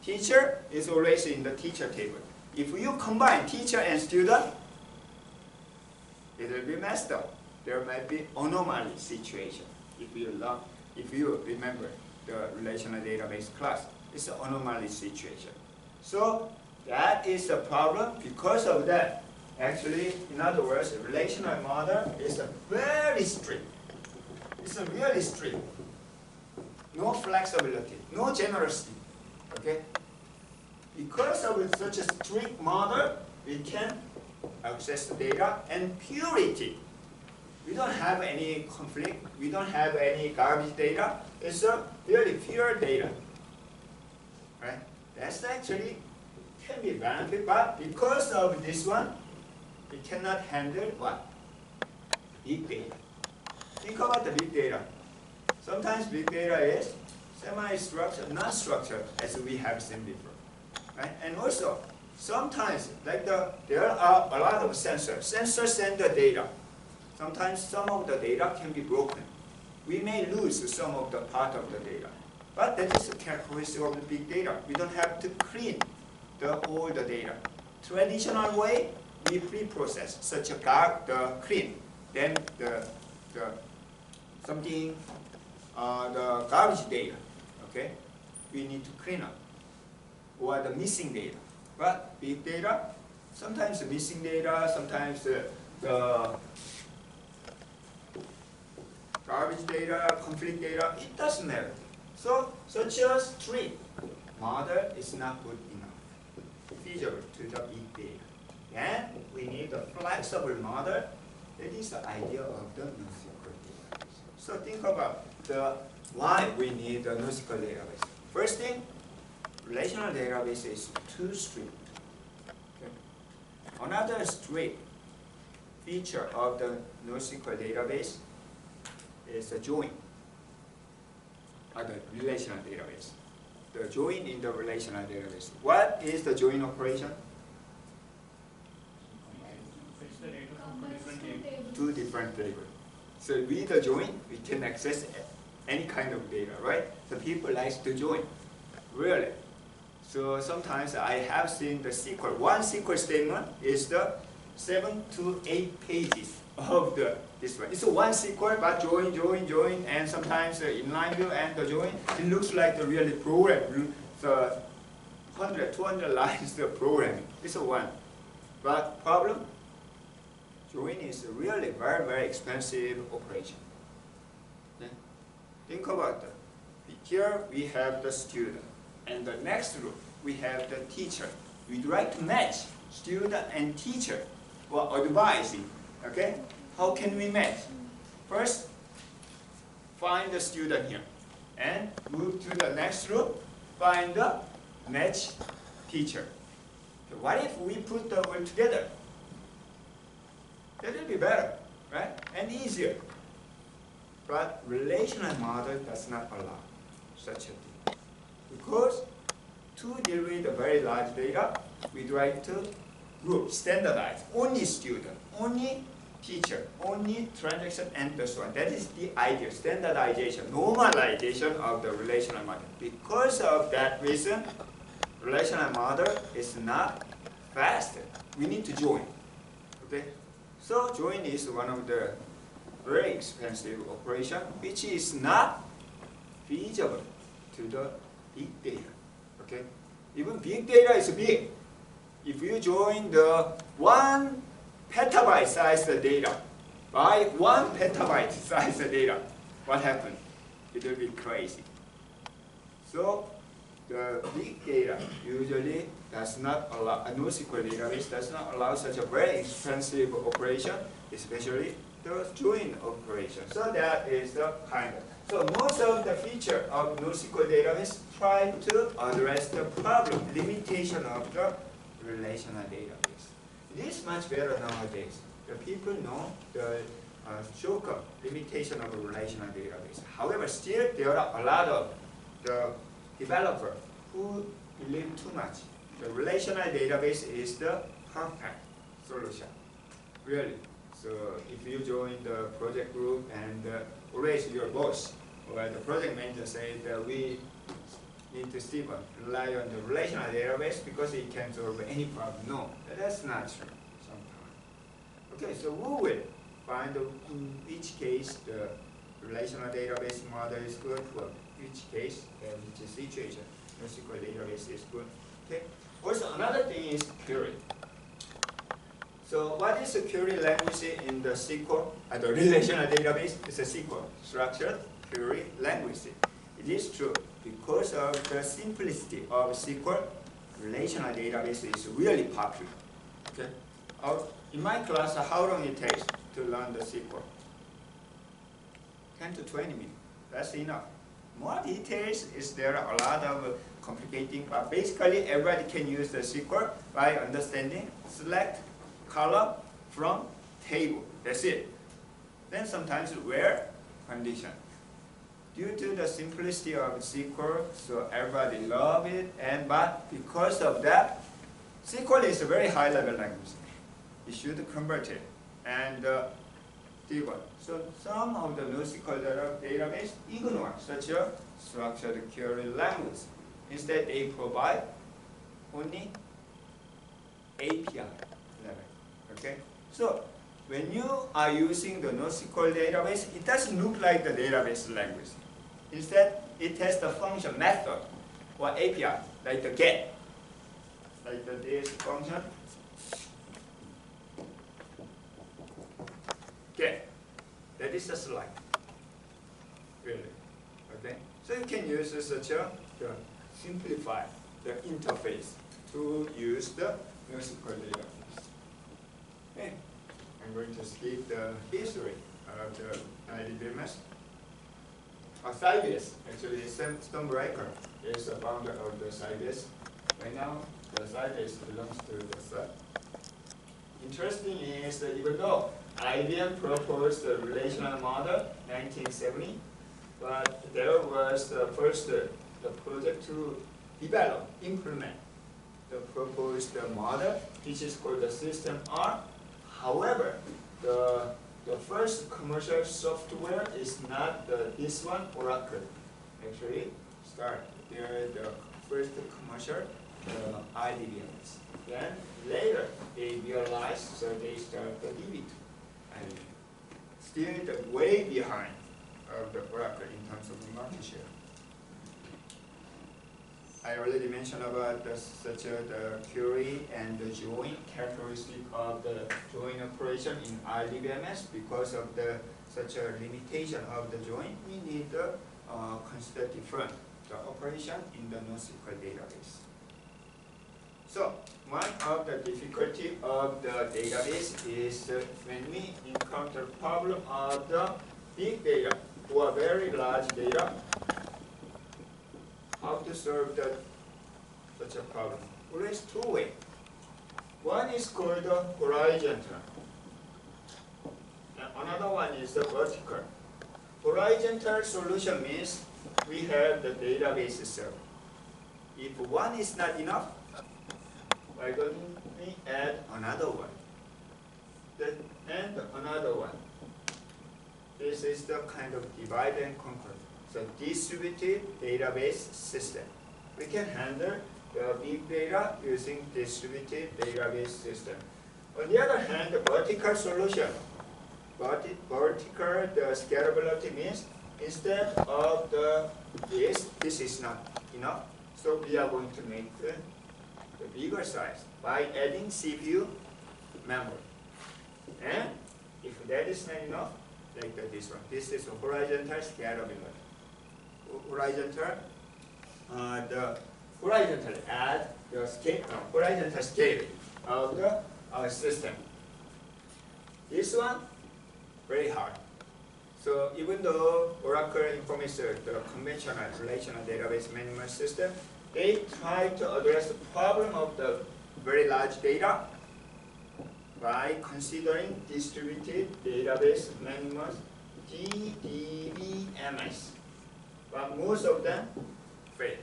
Teacher is always in the teacher table. If you combine teacher and student, it will be messed up. There might be anomaly situation. If you remember the relational database class, it's an anomaly situation. So that is a problem. Because of that, actually, in other words, a relational model is very strict. It's really strict. No flexibility, no generosity. Okay? Because of such a strict model, we can access the data and purity. We don't have any conflict. We don't have any garbage data. It's a really pure data. Right? That's actually can be benefit, but because of this one, we cannot handle what? Big data. Think about the big data. Sometimes big data is semi-structured, not structured, as we have seen before. Right? And also, sometimes there are a lot of sensors. Sensors send the data. Sometimes some of the data can be broken. we may lose some of the part of the data. But that is a characteristic of the big data. We don't have to clean all the data. Traditional way, we pre-process such a clean. Then the garbage data, okay, we need to clean up, or the missing data. But big data, sometimes the missing data, sometimes the garbage data, conflict data, it doesn't matter. So such a strict model is not good enough, feasible to the big data. And we need a flexible model. That is the idea of the NoSQL database. So think about why we need a NoSQL database. First thing, relational database is too strict. Okay. Another strict feature of the NoSQL database is the join. The relational database. The join in the relational database. What is the join operation? Fetch the data from different tables. Two different tables. So with the join, we can access any kind of data, right? So people like to join, really. So sometimes I have seen the SQL. One SQL statement is the 7 to 8 pages of this one. It's a one SQL, but join, and sometimes inline view and the join. It looks like the really program, the 100, 200 lines of programming. It's a one. But problem, join is a really very, very expensive operation. Okay? Think about that. Here we have the student, and the next row we have the teacher. We'd like to match student and teacher or advising. Okay? How can we match? First, find the student here, and move to the next row, find the match teacher. Okay, what if we put the all together? That will be better, right? And easier. But relational model does not allow such a thing. Because to deal with the very large data, we try to group, standardize, only student, only teacher, only transaction, and so on. That is the idea, standardization, normalization of the relational model. Because of that reason, relational model is not fast. We need to join. Okay? So join is one of the very expensive operation, which is not feasible to the big data. Okay? Even big data is big. If you join the 1 petabyte size data by 1 petabyte size data, what happened? It will be crazy. So the big data usually does not allow, a NoSQL database does not allow such a very expensive operation, especially the join operation. So that is the kind of. So most of the feature of NoSQL database try to address the problem, limitation of the relational database. It is much better nowadays. The people know the shortcut limitation of a relational database. However, still there are a lot of the developers who believe too much. The relational database is the perfect solution, really. So if you join the project group and always your boss or the project manager say that we need to still rely on the relational database because it can solve any problem. No, that's not true sometimes. Okay, so we will find in each case the relational database model is good, for each case and each situation. NoSQL database is good. Okay. Also another thing is query. So what is a query language in the SQL? The relational database is a SQL, structured query language. It is true because of the simplicity of SQL, relational database is really popular. Okay. In my class, how long it takes to learn the SQL? 10 to 20 minutes. That's enough. More details is there a lot of complicating, but basically everybody can use the SQL by understanding select column from table. That's it. Then sometimes where condition. Due to the simplicity of SQL, so everybody love it, but because of that, SQL is a very high level language. You should convert it. And table. So some of the NoSQL database ignore such a structured query language. Instead, they provide only API level. Okay. So when you are using the NoSQL database, it doesn't look like the database language. Instead, it has the function method or API, like the get, like this function. Get. That is a slide. Really. Okay. So you can use such a simplify the interface to use the NoSQL database. Okay. I'm going to skip the history of the IDBMS. Sybase, actually, Stonebreaker is the founder of the Sybase. Right now, the Sybase belongs to the SAP. Interesting is that even though IBM proposed the relational model 1970, but there was the first the project to develop, implement the proposed model, which is called the System R. However, the first commercial software is not this one, Oracle. Actually, there the first commercial IDBMS. Then later they realized, so they started the DB2. And still way behind of the Oracle in terms of the market share. I already mentioned about the query and the join characteristic of the join operation in IDBMS. Because of such a limitation of the join, we need to consider different the operation in the NoSQL database. So one of the difficulty of the database is when we encounter problem of the big data or very large data, how to solve such a problem. Always two ways. One is called the horizontal, and another one is the vertical. Horizontal solution means we have the database itself. If one is not enough, why don't we add another one? And another one. This is the kind of divide and conquer. So distributed database system. We can handle the big data using distributed database system. On the other hand, the vertical solution. Vertical, the scalability means instead of this is not enough. So we are going to make the bigger size by adding CPU memory. And if that is not enough, like this one. This is a horizontal scalability. Horizontal add the scale, horizontal scaling of the system. This one very hard. So even though Oracle Information, the conventional relational database management system, they try to address the problem of the very large data by considering distributed database management, DDBMS. But most of them fail.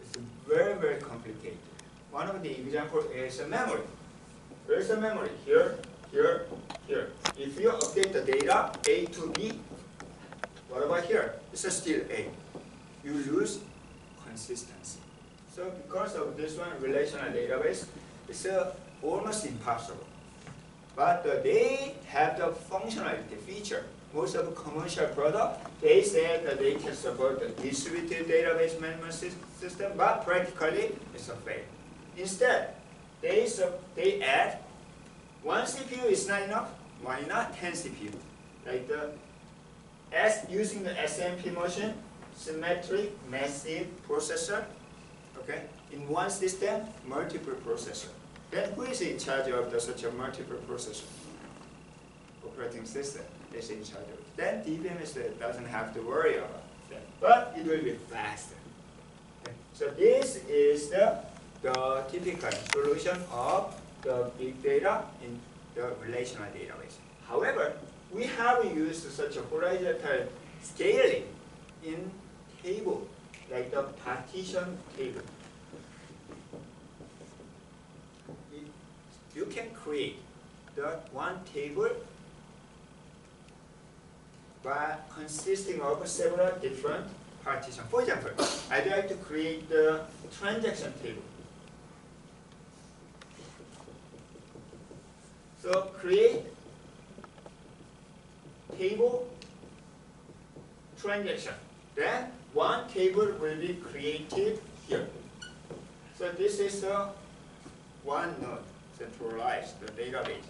It's very, very complicated. One of the examples is a memory. There's a memory here, here, here. If you update the data A to B, what about here? It's still A. You lose consistency. So because of this one, relational database, it's almost impossible. But they have the functionality feature. Most of the commercial product, they said that they can support the distributed database management system, but practically it's a fail. Instead, they add one CPU is not enough. Why not 10 CPU? Like using the SMP machine, symmetric massive processor. Okay, in one system, multiple processor. Then who is in charge of such a multiple processor? Operating system is in charge of it. Then DBMS doesn't have to worry about that, but it will be faster. Okay. So this is the typical solution of the big data in the relational database. However, we have used such a horizontal scaling in table, like the partition table. You can create the one table but consisting of several different partitions. For example, I'd like to create the transaction table. So create table transaction. Then one table will be created here. So this is a one node centralized database.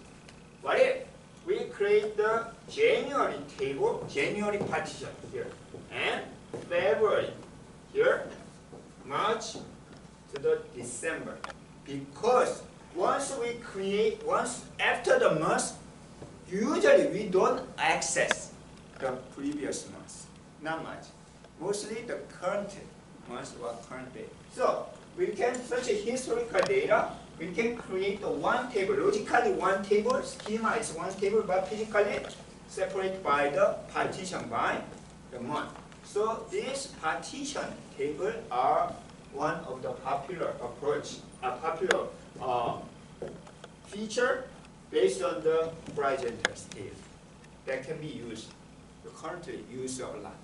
What if we create the January table, January partition here, and February here, March to the December? Because once after the month, usually we don't access the previous month, not much. Mostly the current month or current day. So we can search historical data. We can create one table, logically one table, schema is one table, but physically separated by the partition by the month. So these partition tables are one of the popular feature based on the horizontal scale that can be used, currently used a lot.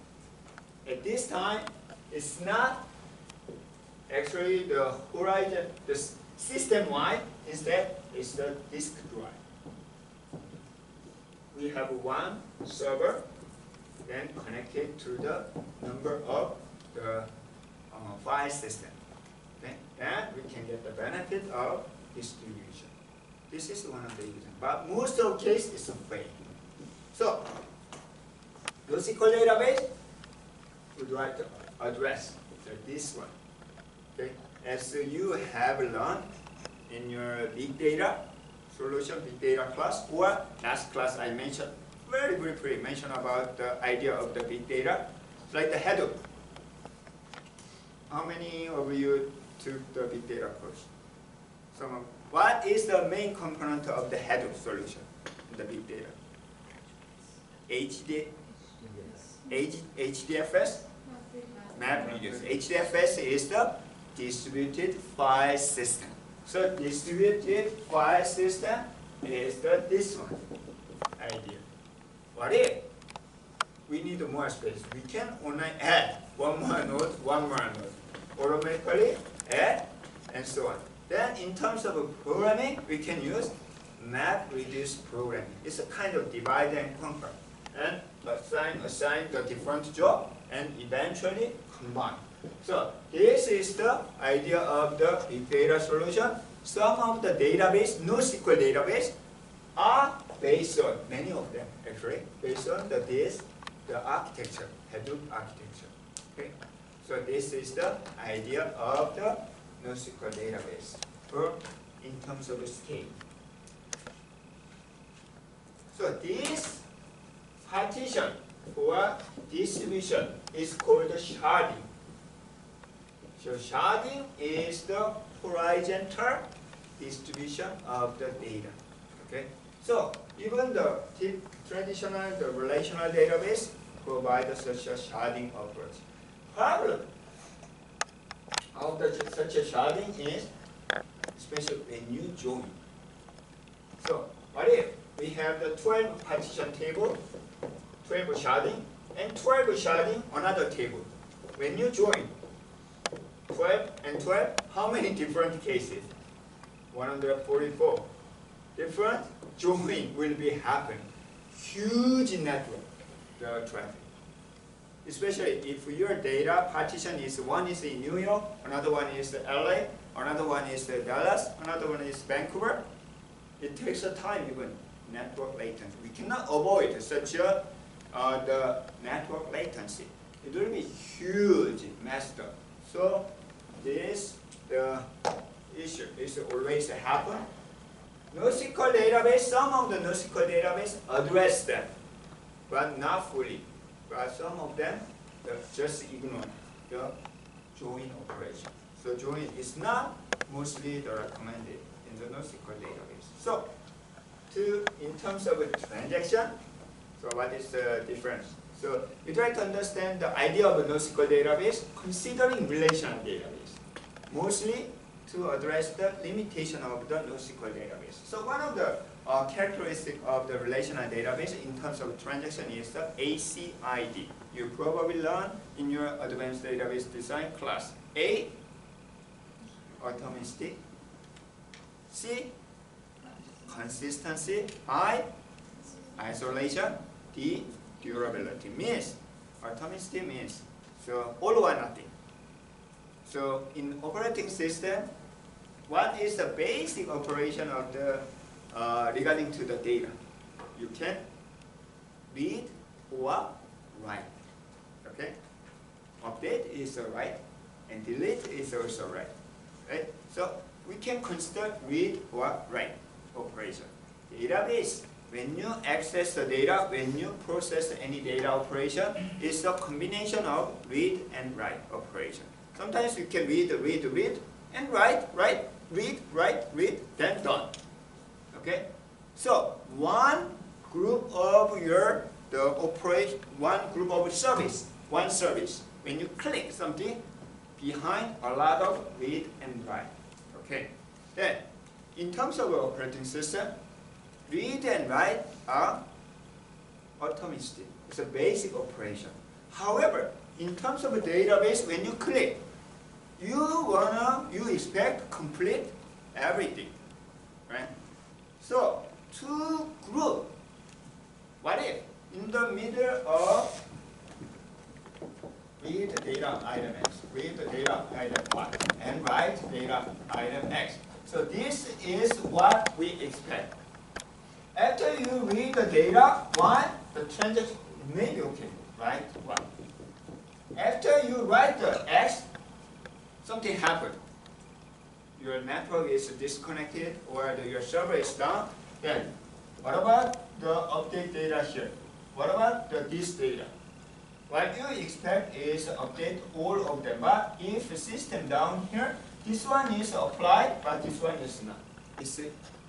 At this time, it's not actually the horizon, the system-wide, instead it's the disk drive. We have one server, then connected to the number of the file system. Okay? And we can get the benefit of distribution. This is one of the reasons. But most of the case is a fail. So, NoSQL database would like to address this one. Okay? As you have learned in your big data solution, big data class, or last class I mentioned, very briefly mentioned about the idea of the big data, like the Hadoop. How many of you took the big data course? What is the main component of the Hadoop solution in the big data? HDFS? MapReduce. HDFS is the distributed file system. So distributed file system is this one idea. What if we need more space? We can only add one more node, automatically add, and so on. Then in terms of programming, we can use MapReduce programming. It's a kind of divide and conquer, and assign the different job, and eventually combine. So this is the idea of the big data solution. Some of the database, NoSQL database, are based on, many of them actually, based on the architecture, Hadoop architecture. Okay? So this is the idea of the NoSQL database, or in terms of scale. So this partition for distribution is called sharding. So sharding is the horizontal distribution of the data. Okay. So even the traditional, the relational database provides such a sharding approach. Problem of such a sharding is, especially when you join. So what if we have the 12 partition table, 12 sharding, and 12 sharding another table? When you join 12 and 12, how many different cases? 144. Different join will be happening. Huge network, the traffic. Especially if your data partition is, one is in New York, another one is LA, another one is Dallas, another one is Vancouver. It takes a time, even network latency. We cannot avoid such a the network latency. It will be huge, messed up. So this the issue is always happen. NoSQL database, some of the NoSQL database address them, but not fully. But some of them just ignore the join operation. So join is not mostly the recommended in the NoSQL database. So in terms of a transaction, so what is the difference? So you try to understand the idea of a NoSQL database considering relational database, mostly to address the limitation of the NoSQL database. So one of the characteristic of the relational database in terms of transaction is the ACID. You probably learn in your advanced database design class. A, atomicity. C, consistency. I, isolation. D, durability. Means, atomicity means, so all or nothing. So in operating system, what is the basic operation of the regarding to the data? You can read or write. Okay? Update is write and delete is also write. Right? So we can consider read or write operation. Database, when you access the data, when you process any data operation, it's a combination of read and write operation. Sometimes you can read, and write, read, then done. Okay? So one group of one group of service, one service. When you click something, behind a lot of read and write. Okay? Then, in terms of operating system, read and write are automatic. It's a basic operation. However, in terms of a database, when you click, you expect complete everything, right? So to group, what if in the middle of read data item X, read data item Y, and write data item X. So this is what we expect. After you read the data Y, the transaction may be okay, right? Y. After you write the X, something happened. Your network is disconnected or your server is down. Then, what about the update data here? What about this data? What you expect is update all of them. But if the system down here, this one is applied, but this one is not. It's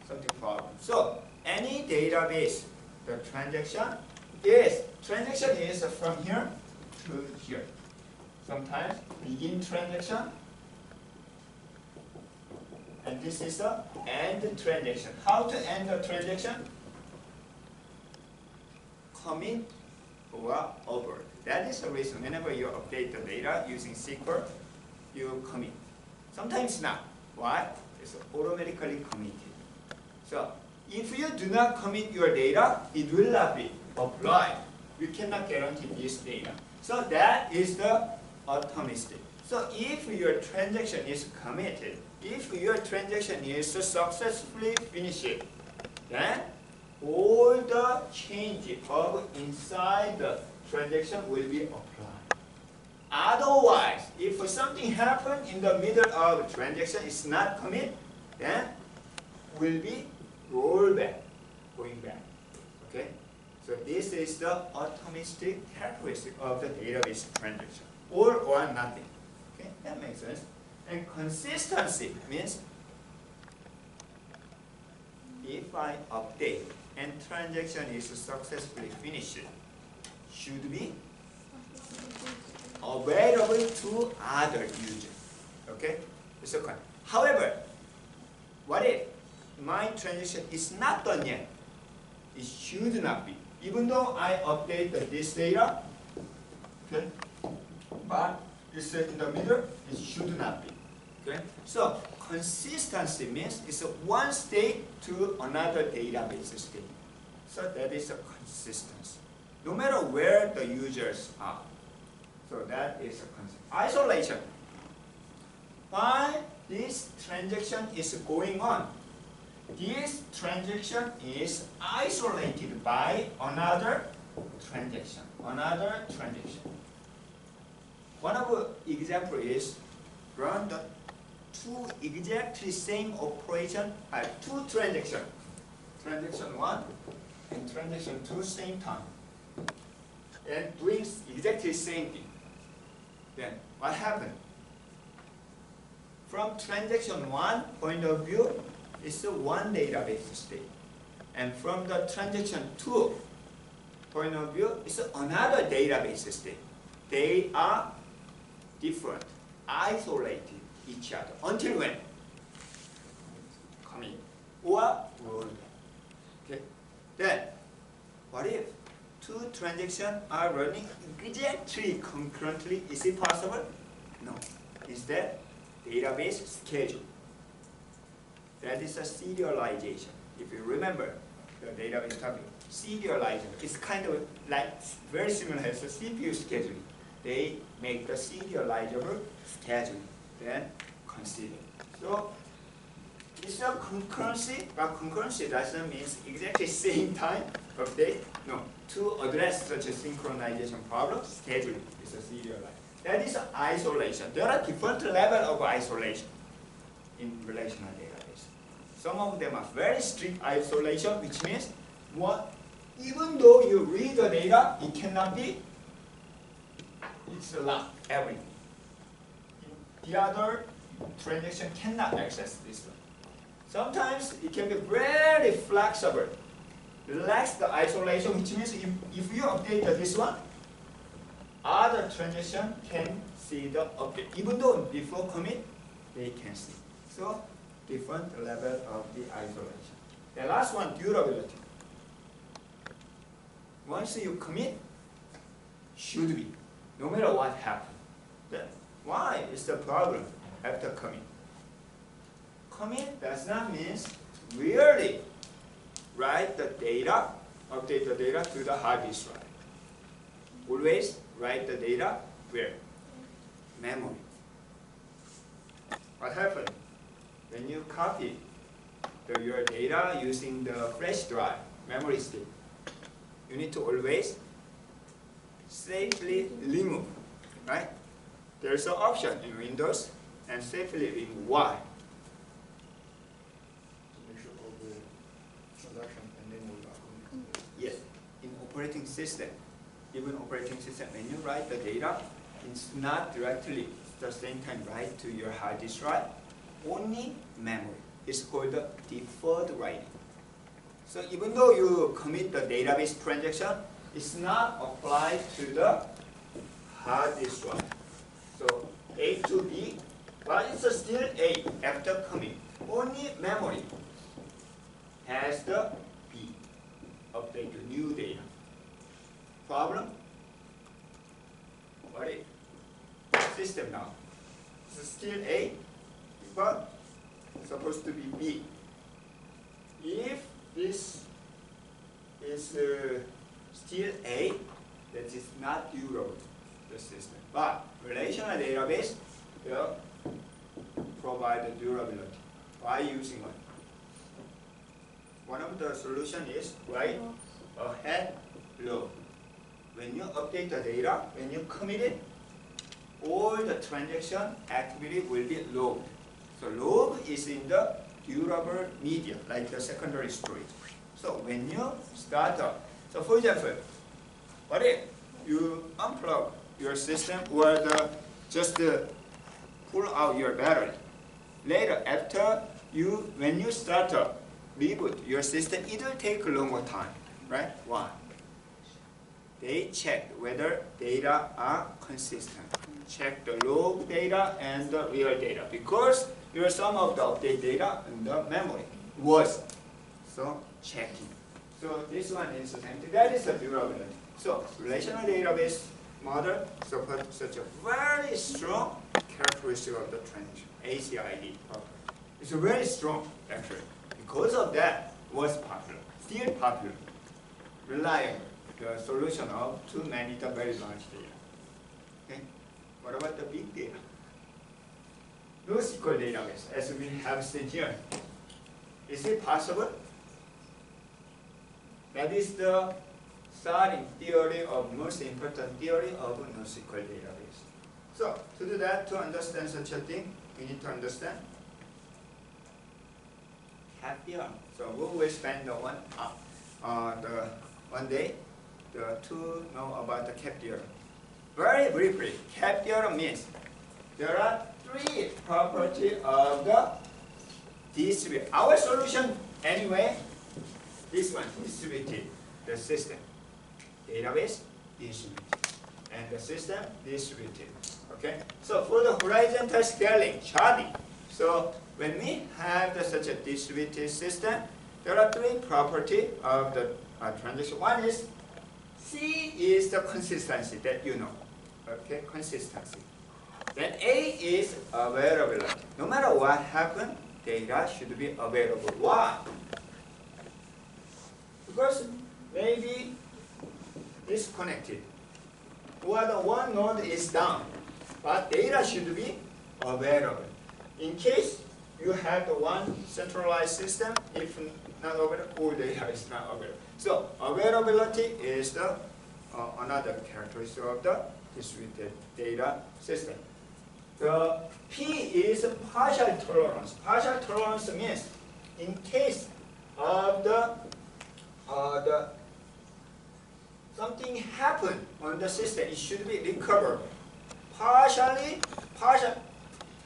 something problem. So, any database, the transaction is from here to here. Sometimes begin transaction, and this is the end transaction. How to end the transaction? Commit or abort. That is the reason whenever you update the data using SQL, you commit. Sometimes not. Why? It's automatically committed. So if you do not commit your data, it will not be applied. You cannot guarantee this data. So that is the automatic. So if your transaction is committed, if your transaction is successfully finished, then all the change of inside the transaction will be applied. Otherwise, if something happened in the middle of the transaction, it's not commit, then will be roll back, going back. Okay? So this is the automatic characteristic of the database transaction. All or nothing. Okay? That makes sense. And consistency means if I update and transaction is successfully finished, should be available to other users. Okay? It's okay. However, what if my transaction is not done yet? It should not be. Even though I update this data, okay, but it's in the middle, it should not be. Okay? So consistency means it's one state to another database state. So that is a consistency. No matter where the users are. So that is a consistency. Isolation. While this transaction is going on, this transaction is isolated by another transaction. Another transaction. One of the example is run the two exactly same operation at two transactions. Transaction 1 and transaction 2 same time. And doing exactly same thing. Then what happened? From transaction 1 point of view, it's a one database state. And from the transaction 2 point of view, it's another database state. They are different, isolated each other. Until when? Commit or roll back. Then, what if two transactions are running exactly concurrently? Is it possible? No. Instead, database schedule. That is a serialization. If you remember the database topic, serialization is kind of like very similar as the CPU scheduling. They make the serializable scheduling, then consider. So it's a concurrency, but concurrency doesn't mean exactly same time update. No, to address such a synchronization problem, scheduling is a serialization. That is isolation. There are different levels of isolation in relational database. Some of them are very strict isolation, which means even though you read the data, it cannot be, it's locked, everything. The other transaction cannot access this one. Sometimes it can be very flexible. Relax the isolation, which means if you update this one, other transaction can see the update. Even though before commit, they can see. So different level of the isolation. The last one, durability. Once you commit, should be, no matter what happens. Then why is the problem after commit? Commit does not mean really write the data, update the data to the hard disk drive. Always write the data where? Memory. What happens when you copy your data using the flash drive, memory stick? You need to always safely remove, right? There's an option in Windows and safely remove. Why? To make sure all the transaction and memory are connected. Yes, in operating system, even operating system, when you write the data, it's not directly the same time write to your hard disk drive, only memory. It's called the deferred writing. So even though you commit the database transaction, it's not applied to the hard disk drive. So A to B, but it's still A after commit. Only memory has the B, update to new data. Problem? What is system now? It's still A, but it's supposed to be B. If this is still A, that is not durable, the system. But relational database will provide the durability by using it. One of the solution is write a head log. When you update the data, when you commit it, all the transaction activity will be logged. So log is in the durable media, like the secondary storage. So when you start up, so for example, what if you unplug your system or just pull out your battery? Later, after when you start up, reboot your system, it will take a longer time, right? Why? They check whether data are consistent. Check the log data and the real data, because there are some of the update data in the memory was. So checking. So this one is the same thing. That is the durability. So relational database model supports such a very strong characteristic of the transaction, ACID property. It's very strong actually. Because of that, was popular, still popular, reliable. The solution of too many the very large data. Okay. What about the big data? NoSQL database, as we have seen here. Is it possible? That is the starting theory of most important theory of NoSQL database. So to do that, to understand such a thing, we need to understand CAP theorem. So we will spend the one day to know about the CAP theorem. Very briefly, CAP theorem means there are three properties of the distributed. Our solution, anyway, this one, distributed, the system. Database, distributed. And the system, distributed. Okay? So for the horizontal scaling, charting, so when we have such a distributed system, there are three properties of the transition. One is C is the consistency that you know. Okay, consistency. Then A is availability. No matter what happens, data should be available. Why? Because maybe disconnected, or the one node is down, but data should be available. In case you have the one centralized system, if not available, all data is not available. So availability is the another characteristic of the distributed data system. The P is partial tolerance. Partial tolerance means in case of the something happened on the system, it should be recovered.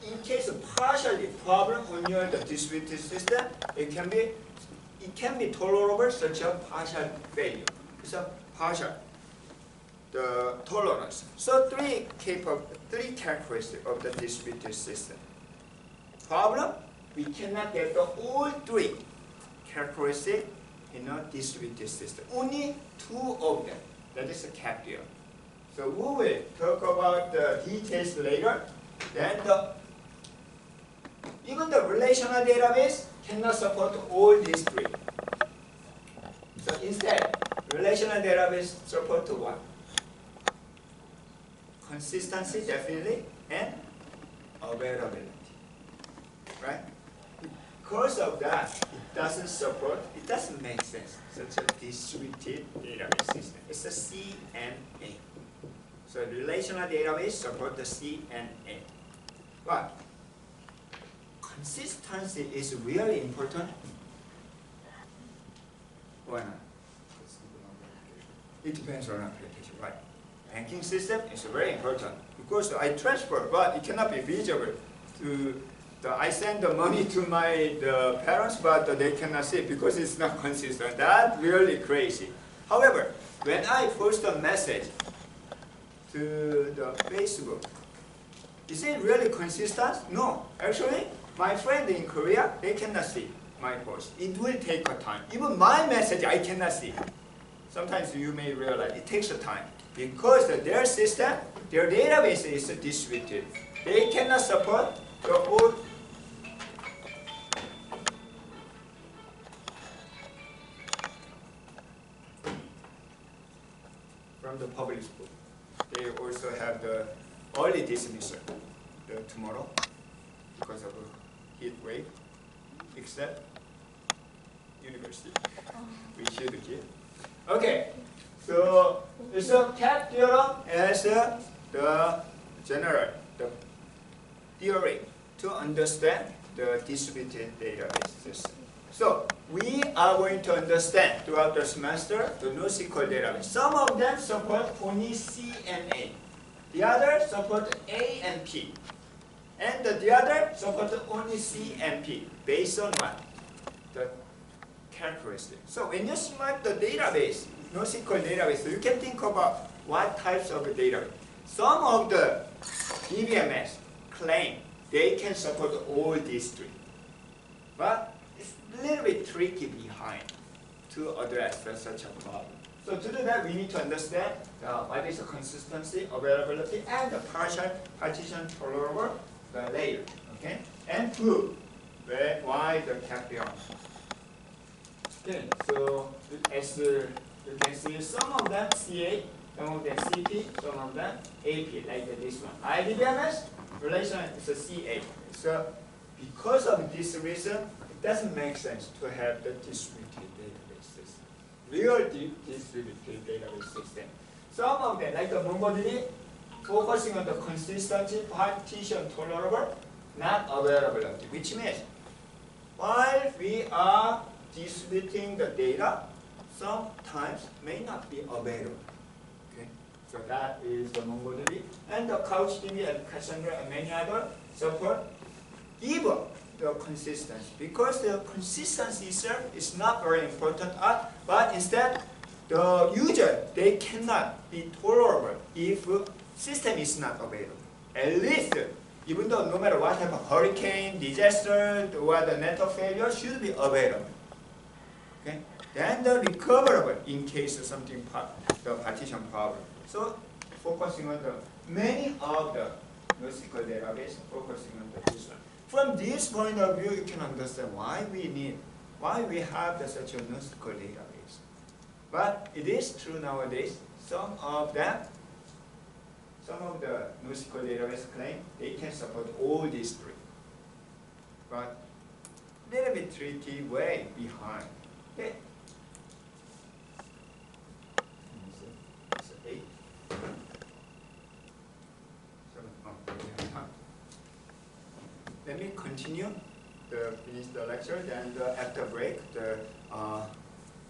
In case of partially problem on your distributed system, it can be tolerable such a partial failure. It's a partial the tolerance. So three characteristics of the distributed system. Problem, we cannot get the all three characteristics in a distributed system. Only two of them. That is a cap theorem. So we will talk about the details later. Then even the relational database cannot support all these three. So instead, relational database support one. Consistency definitely, and availability. Right? Because of that, it doesn't make sense. Such a distributed database system. It's a C and A. So relational database support the C and A. But consistency is really important. Why not? It depends on application, right? Banking system is very important because I transfer, but it cannot be visible to I send the money to the parents, but they cannot see because it's not consistent. That's really crazy. However, when I post a message to the Facebook, is it really consistent? No. Actually, my friend in Korea, they cannot see my post. It will take a time. Even my message, I cannot see. Sometimes you may realize it takes a time because their system, their database is distributed. They cannot support the whole. From the public school, they also have the early dismissal tomorrow because of a heat wave, except university. We should give. Okay, so it's a cap theorem as the general theory to understand the distributed database system. So we are going to understand throughout the semester the NoSQL database. Some of them support only C and A. The other support A and P. And the other support only C and P based on what? The characteristic. So when you select the database, NoSQL database, you can think about what types of database. Some of the DBMS claim they can support all these three. But it's a little bit tricky behind to address such a problem. So to do that, we need to understand what is the consistency, availability, and the partition tolerable layer. Okay, and prove why the cap theorem. Okay, so as you can see, some of them CA, some of them CP, some of them AP, like this one. IDBMS relation is a CA. So because of this reason, it doesn't make sense to have the distributed database system. Real distributed database system. Some of them, like the MongoDB, focusing on the consistency, partition tolerable, not availability, which means while we are distributing the data, sometimes may not be available. Okay, so that is the MongoDB, and the CouchDB and Cassandra and many other support even the consistency, because the consistency itself is not very important, but instead the user, they cannot be tolerable if system is not available. At least, even though no matter what type of hurricane, disaster, or the network failure should be available. Okay? then the recoverable in case of something the partition problem. So focusing on the many of the NoSQL database, focusing on this one. From this point of view, you can understand why we have such a NoSQL database. But it is true nowadays, some of the NoSQL database claim they can support all these three. But a little bit tricky, way behind. Okay. Let me continue to finish the lecture. Then after break,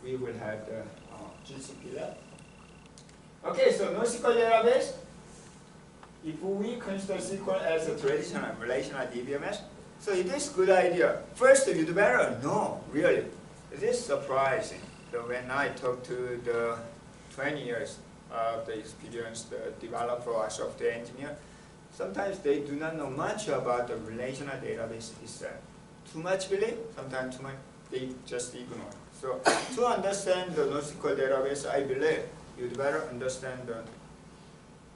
we will have the GCP lab. Okay, so NoSQL database. If we consider SQL as a traditional relational DBMS, so it is good idea. First, you'd better know, really. It is surprising that when I talk to the 20 years of the experienced developer or software engineer, sometimes they do not know much about the relational database itself. Too much belief, sometimes too much, they just ignore. So to understand the NoSQL database, I believe you'd better understand the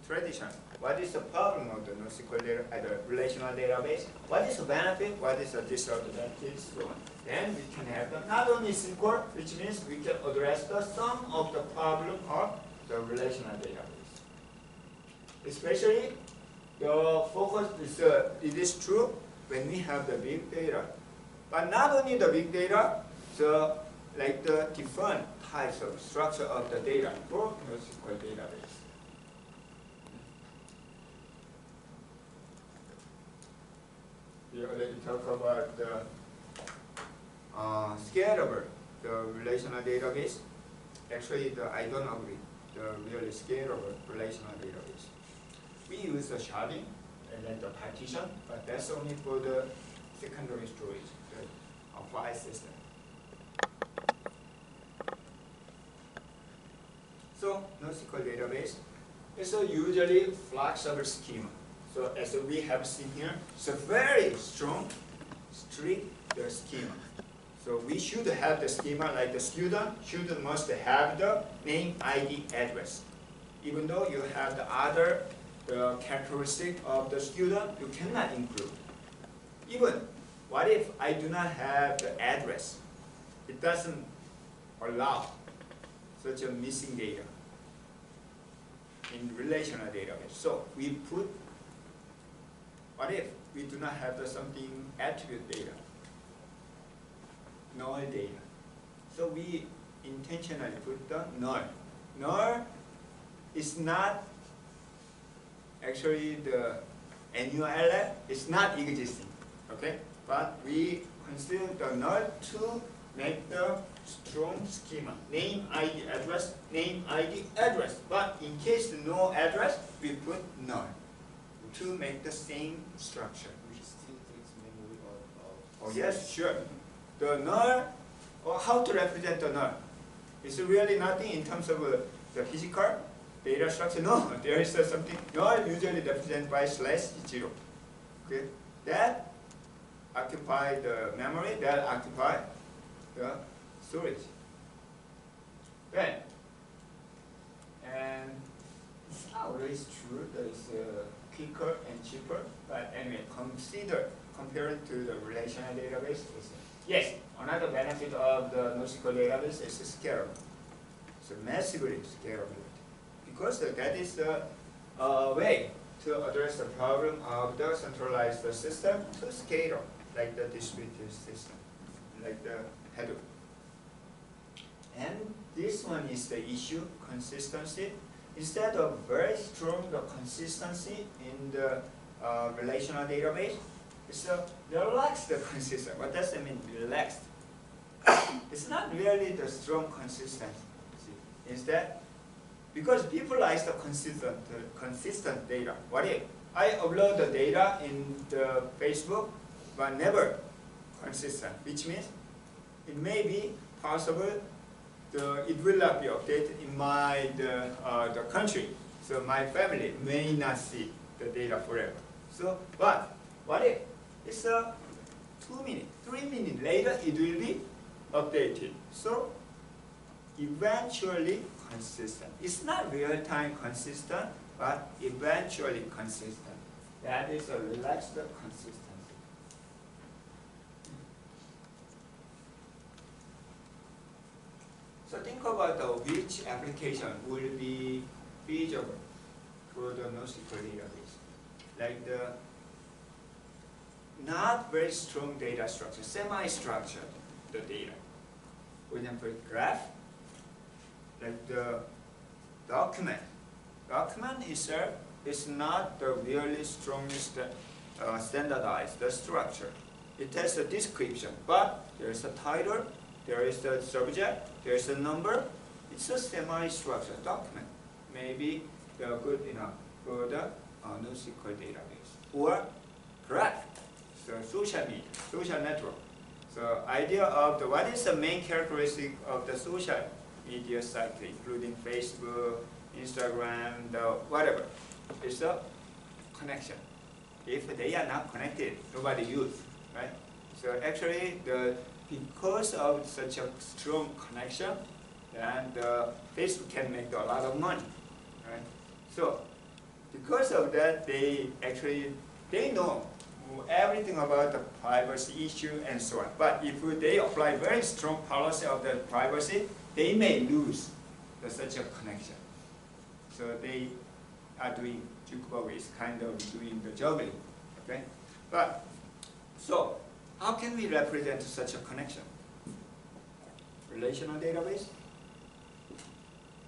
tradition. What is the problem of the NoSQL the relational database? What is the benefit? What is the disadvantage? So on. Then we can have not only SQL, which means we can address some of the problem of the relational database. Especially the focus is it is true when we have the big data, but not only the big data, so like the different types of structure of the data for NoSQL database. We already talked about the scalable, the relational database. Actually, I don't agree. The really scalable relational database. We use the sharding and then the partition, but that's only for the secondary storage, the file system. So NoSQL database is a usually flexible schema. So as we have seen here, it's a very strong, strict schema. So we should have the schema like the student must have the name, ID, address. Even though you have the other characteristic of the student, you cannot include. Even what if I do not have the address? It doesn't allow such a missing data in relational database. So we put, what if we do not have something attribute data, null data? So we intentionally put the null. Null is not actually the NULL is not existing, okay? But we consider the null to make the strong schema. Name, ID, address, name, ID, address. But in case no address, we put null to make the same structure. Which still takes memory of Oh yes, sure. The null, or how to represent the null? It's really nothing in terms of the physical data structure. No, there is something. Null usually represented by /0. Okay, that occupy the memory, that occupy the storage. Then, and it's not always true that it's quicker and cheaper, but anyway, compared to the relational database, yes, another benefit of the NoSQL database is scalable. So massively scalability. Because that is the way to address the problem of the centralized system to scale, like the distributed system, like the Hadoop. And this one is the issue, consistency. Instead of very strong consistency in the relational database, it's a relaxed consistency. What does that mean, relaxed? It's not really the strong consistency. Instead, because people like the consistent data. What if I upload the data in the Facebook, but never consistent, which means it may be possible it will not be updated in the country. So my family may not see the data forever. So, but what if it's 2 minutes, 3 minutes later it will be updated. So eventually consistent. It's not real-time consistent, but eventually consistent. That is a relaxed consistency. So think about which application will be feasible for the NoSQL database. Like the not very strong data structure, semi-structured the data. For example, graph, like the document. Document itself is not the really strongest standardized structure. It has a description, but there is a title, there is a subject, there is a number. It's a semi-structured document. Maybe they are good enough for the NoSQL database. Or graph, so social media, social network. So idea of what is the main characteristic of the social media site, including Facebook, Instagram, whatever. It's a connection. If they are not connected, nobody use, right? So actually, because of such a strong connection, then Facebook can make a lot of money, right? So because of that, they know everything about the privacy issue and so on. But if they apply very strong policy of the privacy, they may lose such a connection. So they are doing, Jukebox is kind of doing the juggling, okay? But, so, how can we represent such a connection? Relational database?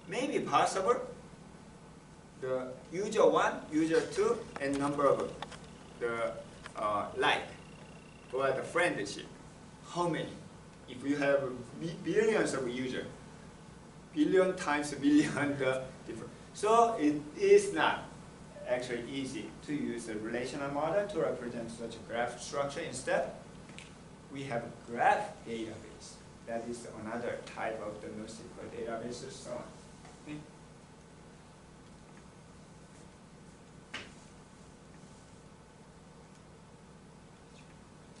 Maybe possible. The user 1, user 2, and number of the like, or the friendship. How many? If you have billions of users, billion times billion different. So it is not actually easy to use a relational model to represent such a graph structure. Instead, we have a graph database. That is another type of the NoSQL database and so on. Okay.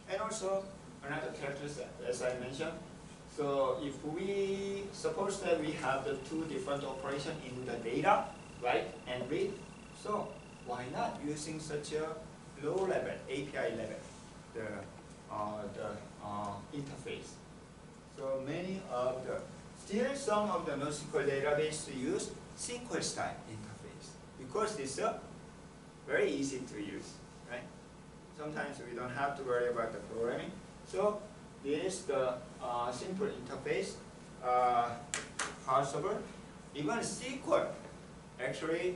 And also another characteristic, as I mentioned. So if we suppose that we have the two different operations in the data, write and read, so why not using such a low level, API level, the interface? So many of still some of the NoSQL database use SQL style interface because it's very easy to use, right? Sometimes we don't have to worry about the programming. So this is the simple interface possible. Even SQL, actually,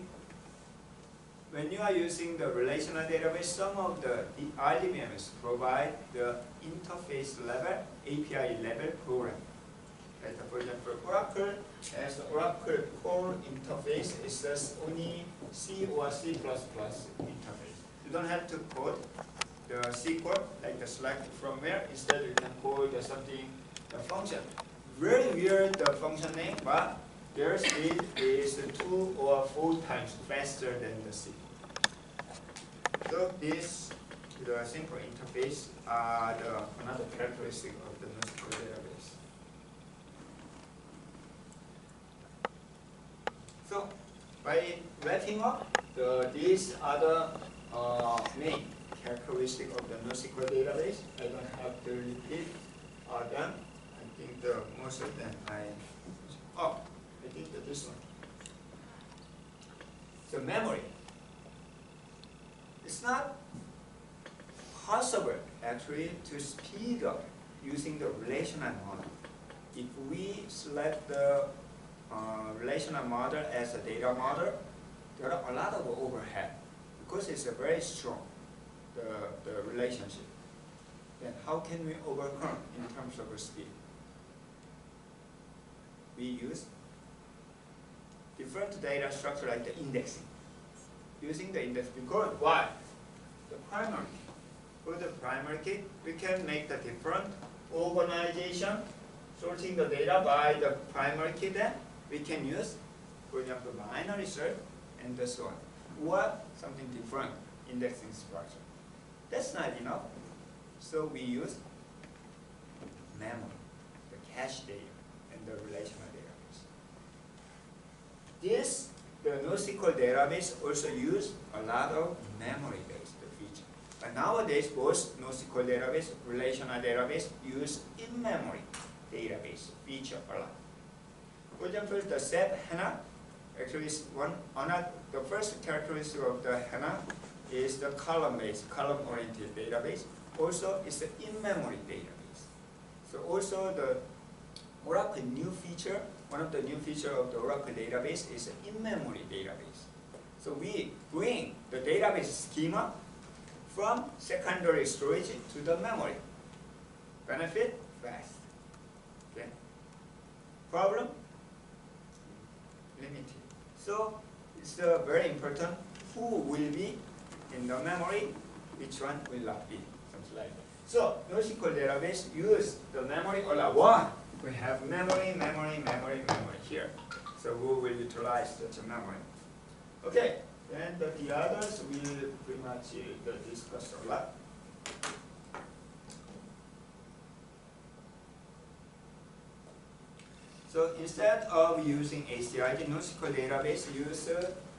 when you are using the relational database, some of the RDBMS provide the interface level, API level program. Like for example, Oracle has the Oracle core interface. It says only C or C++ interface. You don't have to code the SQL, like the select from where. Instead, you can call something, the function. Very weird the function name, but their speed is 2 or 4 times faster than the C. So this, the simple interface, are another characteristic of the NoSQL database. So by wrapping up, these are the main characteristic of the NoSQL database. I don't have to repeat them. I think most of them I think that this one. So memory. It's not possible actually to speed up using the relational model. If we select the relational model as a data model, there are a lot of overhead because it's a very strong the relationship. Then how can we overcome in terms of speed? We use different data structure like the indexing. Using the index because why? The primary key. For the primary key, we can make the different organization, sorting the data by the primary key. Then we can use, for example, binary search and so on. Or something different, indexing structure. That's not enough. So we use memory, the cache data, and the relational database. the NoSQL database also use a lot of memory-based feature. But nowadays, both NoSQL database, relational database use in-memory database feature a lot. For example, the SAP HANA actually is the first characteristic of the HANA is the column-based, column-oriented database. Also, it's an in-memory database. So also the Oracle new feature, one of the new feature of the Oracle database is an in-memory database. So we bring the database schema from secondary storage to the memory. Benefit? Fast. Okay. Problem? Limited. So it's very important who will be in the memory, which one will not be. Something like that. So NoSQL database use the memory all at once. We have memory here. So we will utilize such a memory. Okay, then the others will pretty much discuss a lot. So instead of using HCID, NoSQL database use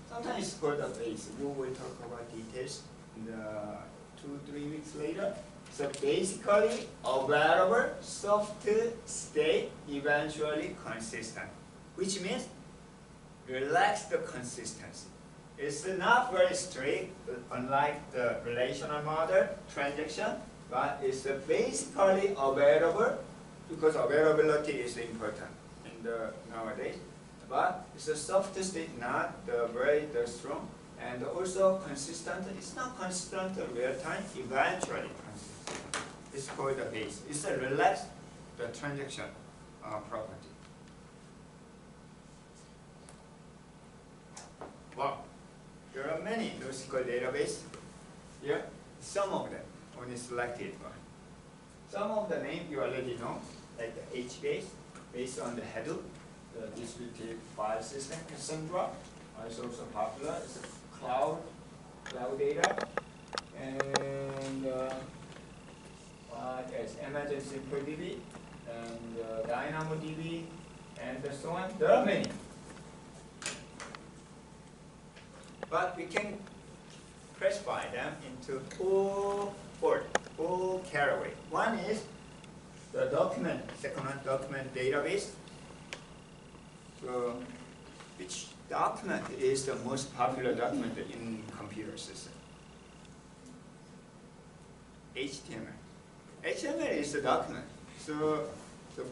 sometimes it's called a base. We will talk about details in the 2-3 weeks later. So basically, available, soft state, eventually consistent, which means relaxed consistency. It's not very strict, unlike the relational model transaction, but it's basically available because availability is important in the nowadays. But it's a soft state, not very strong, and also consistent. It's not consistent in real time, eventually consistent. It's called the base. It's a relaxed the transaction property. Wow, there are many NoSQL database here. Some of them only selected one. Some of the name you already know, like the HBase, based on the Hadoop, the distributed file system. Cassandra is also popular. It's a cloud data, and yes, Amazon SimpleDB and DynamoDB and so on. There are many, but we can classify them into four categories. One is the document, second one document database. So, which document is the most popular document in computer system? HTML. HTML is a document. So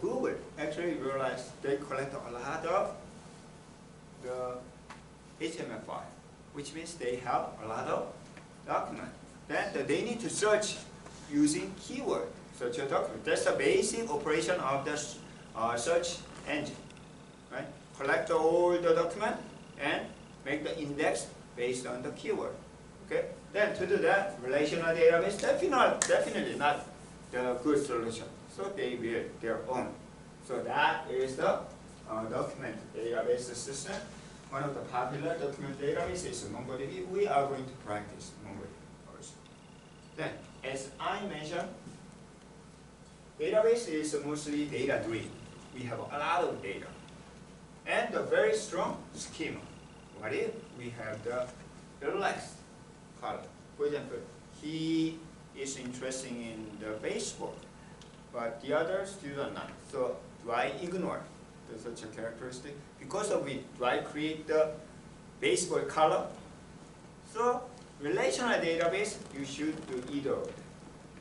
Google actually realized they collect a lot of the HTML file, which means they have a lot of document. Then they need to search using keyword, search a document. That's the basic operation of the search engine, right? Collect all the document and make the index based on the keyword. Okay. Then to do that, relational database definitely not the good solution. So they build their own. So that is the document database system. One of the popular document databases is MongoDB. We are going to practice MongoDB also. Then, as I mentioned, database is mostly data-driven. We have a lot of data. And a very strong schema. What if we have the relaxed column? For example, he is interested in the baseball, but the others do not. So do I ignore such a characteristic? Because of it, do I create the baseball column? So relational database, you should do either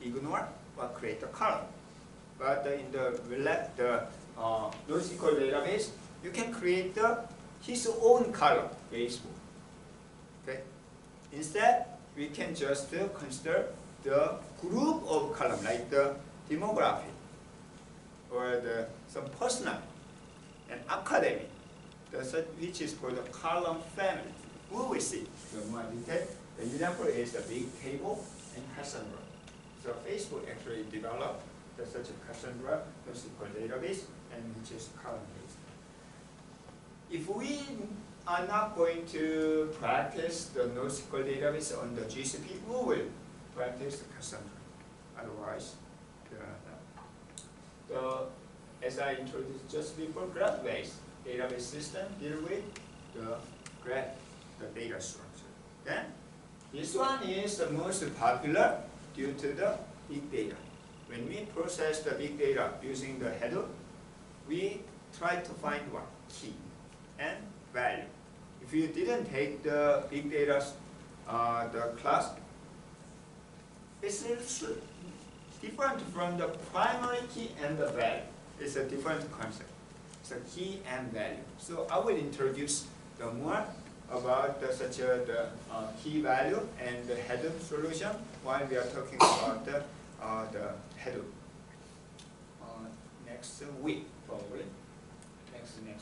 ignore or create a column. But in the NoSQL database, you can create his own column, baseball. Okay. Instead, we can just consider the group of column, like the demography, or some personal and academic, which is called the column family. We will see the more detail. The example is the big table and Cassandra. So Facebook actually developed such a Cassandra NoSQL database, and which is column-based. If we are not going to practice the NoSQL database on the GCP, we will practice the Cassandra. Otherwise, as I introduced just before, graph-based database system deal with grab the data structure. Then this one is the most popular due to the big data. When we process the big data using the Hadoop, we try to find what? Key and value. If you didn't take the big data the class, it's different from the primary key and the value. It's a different concept. It's a key and value. So I will introduce the more about such the key value and the Hadoop solution while we are talking about the Hadoop next week probably. Next week.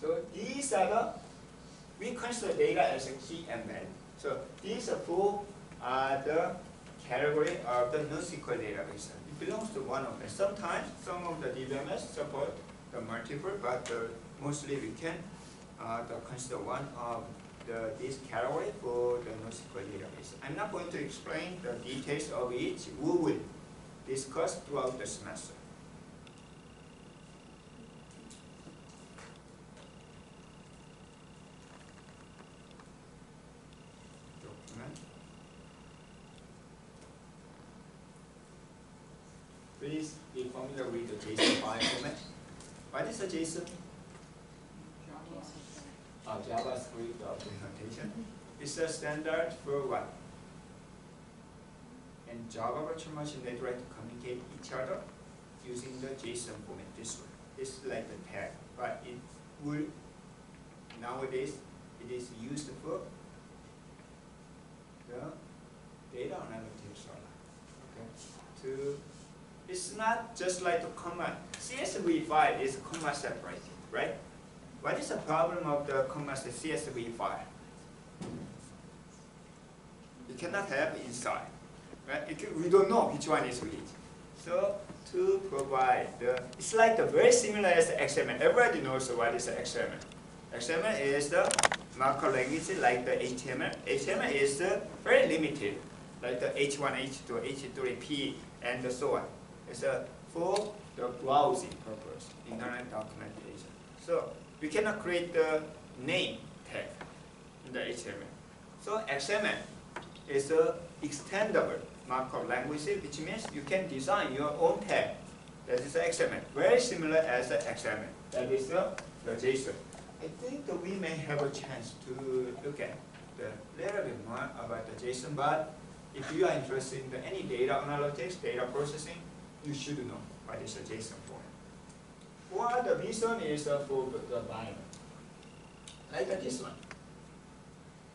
So these are the, we consider data as a key and value. So these four are the category of the NoSQL database. It belongs to one of them. Sometimes some of the DBMS support the multiple, but mostly we can consider one of this category for the NoSQL database. I'm not going to explain the details of each. We will discuss throughout the semester. Document. Please be familiar with the JSON file format. What is a JSON? JavaScript documentation. It's a standard for what? And Java virtual machine, they try to communicate each other using the JSON format. This one. It's like a tag, but it will nowadays it is used for the data analytics. Okay. It's not just like a comma. CSV file is comma separated, right? What is the problem of the comma CSV file? You cannot have inside, right? We don't know which one is which. So to provide it's like very similar as the XML. Everybody knows what is the XML. XML is the markup language like the HTML. HTML is very limited, like the H1, H2, H3P, and so on. It's for the browsing purpose, internet documentation. So we cannot create the name tag in the HTML. So XML is a extendable markup language, which means you can design your own tag. That is XML, very similar as the XML. That is the JSON. I think that we may have a chance to look at a little bit more about the JSON, but if you are interested in any data analytics, data processing, you should know what is a JSON format. Or the reason is for the binary. Like this one.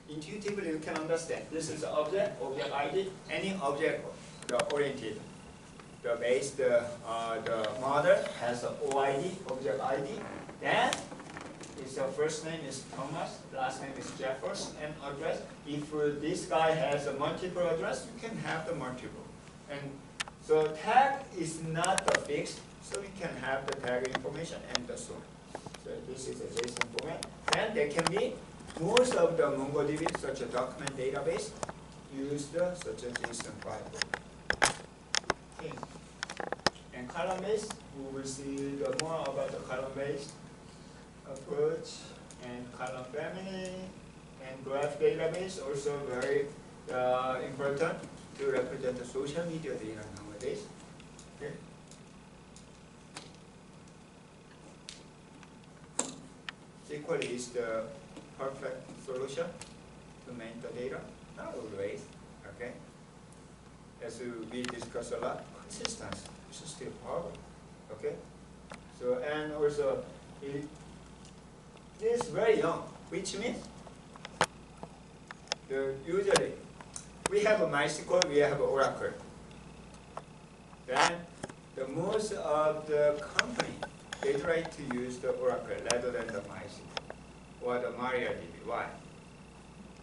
Intuitively you can understand. This is the object ID, any object oriented. The base, the model has an OID, object ID. Then its first name is Thomas, last name is Jefferson, and address. If this guy has a multiple address, you can have the multiple. And so tag is not fixed, so we can have the tag information and so on. So this is a JSON format. And there can be most of the MongoDB, such a document database, use such a JSON file. Okay. And column-based, we will see more about the column-based approach and column family and graph database, also very important to represent the social media data nowadays. Okay. SQL is the perfect solution to make the data, not always. Okay. As we discuss a lot, consistency is still a problem. Okay. So and also it is very young, which means usually we have a MySQL, we have Oracle. Then the most of the company, they try to use the Oracle rather than the MySQL or the MariaDB. Why?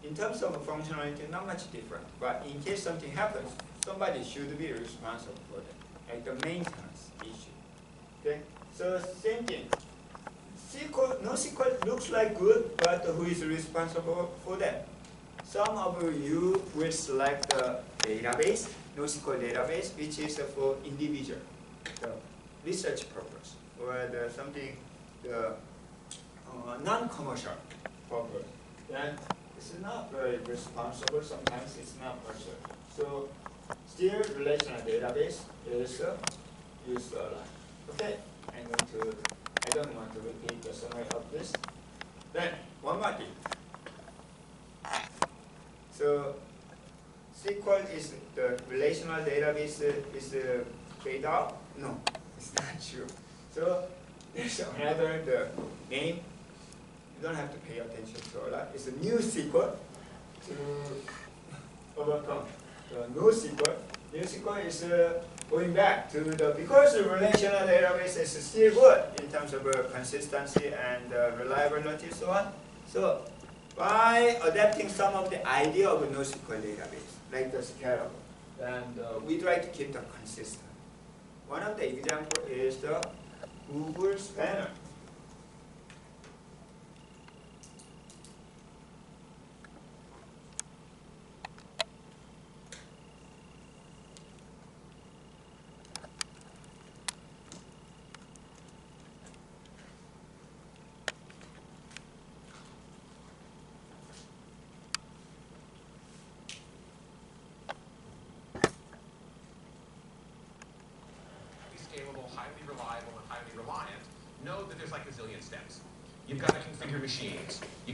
In terms of functionality, not much different. But in case something happens, somebody should be responsible for that, like the maintenance issue. Okay. So same thing. NoSQL looks like good, but who is responsible for that? Some of you will select the database, NoSQL database, which is for individual, the research purpose, or something non-commercial. purpose. Then it's not very responsible. Sometimes it's not pursued. So still relational database is used a lot. Okay, I don't want to repeat the summary of this. Then one more thing. So SQL is the relational database is paid out? No, it's not true. So there's another the name. You don't have to pay attention to a lot. It's a new SQL to overcome the NoSQL. NoSQL is going back to because the relational database is still good in terms of consistency and reliability and so on. So by adapting some of the idea of a NoSQL database, like the scalable, and we try to keep them consistent. One of the examples is the Google Spanner. Scalable, highly reliable, and highly reliant, know that there's like a zillion steps. You've got to configure machines. You got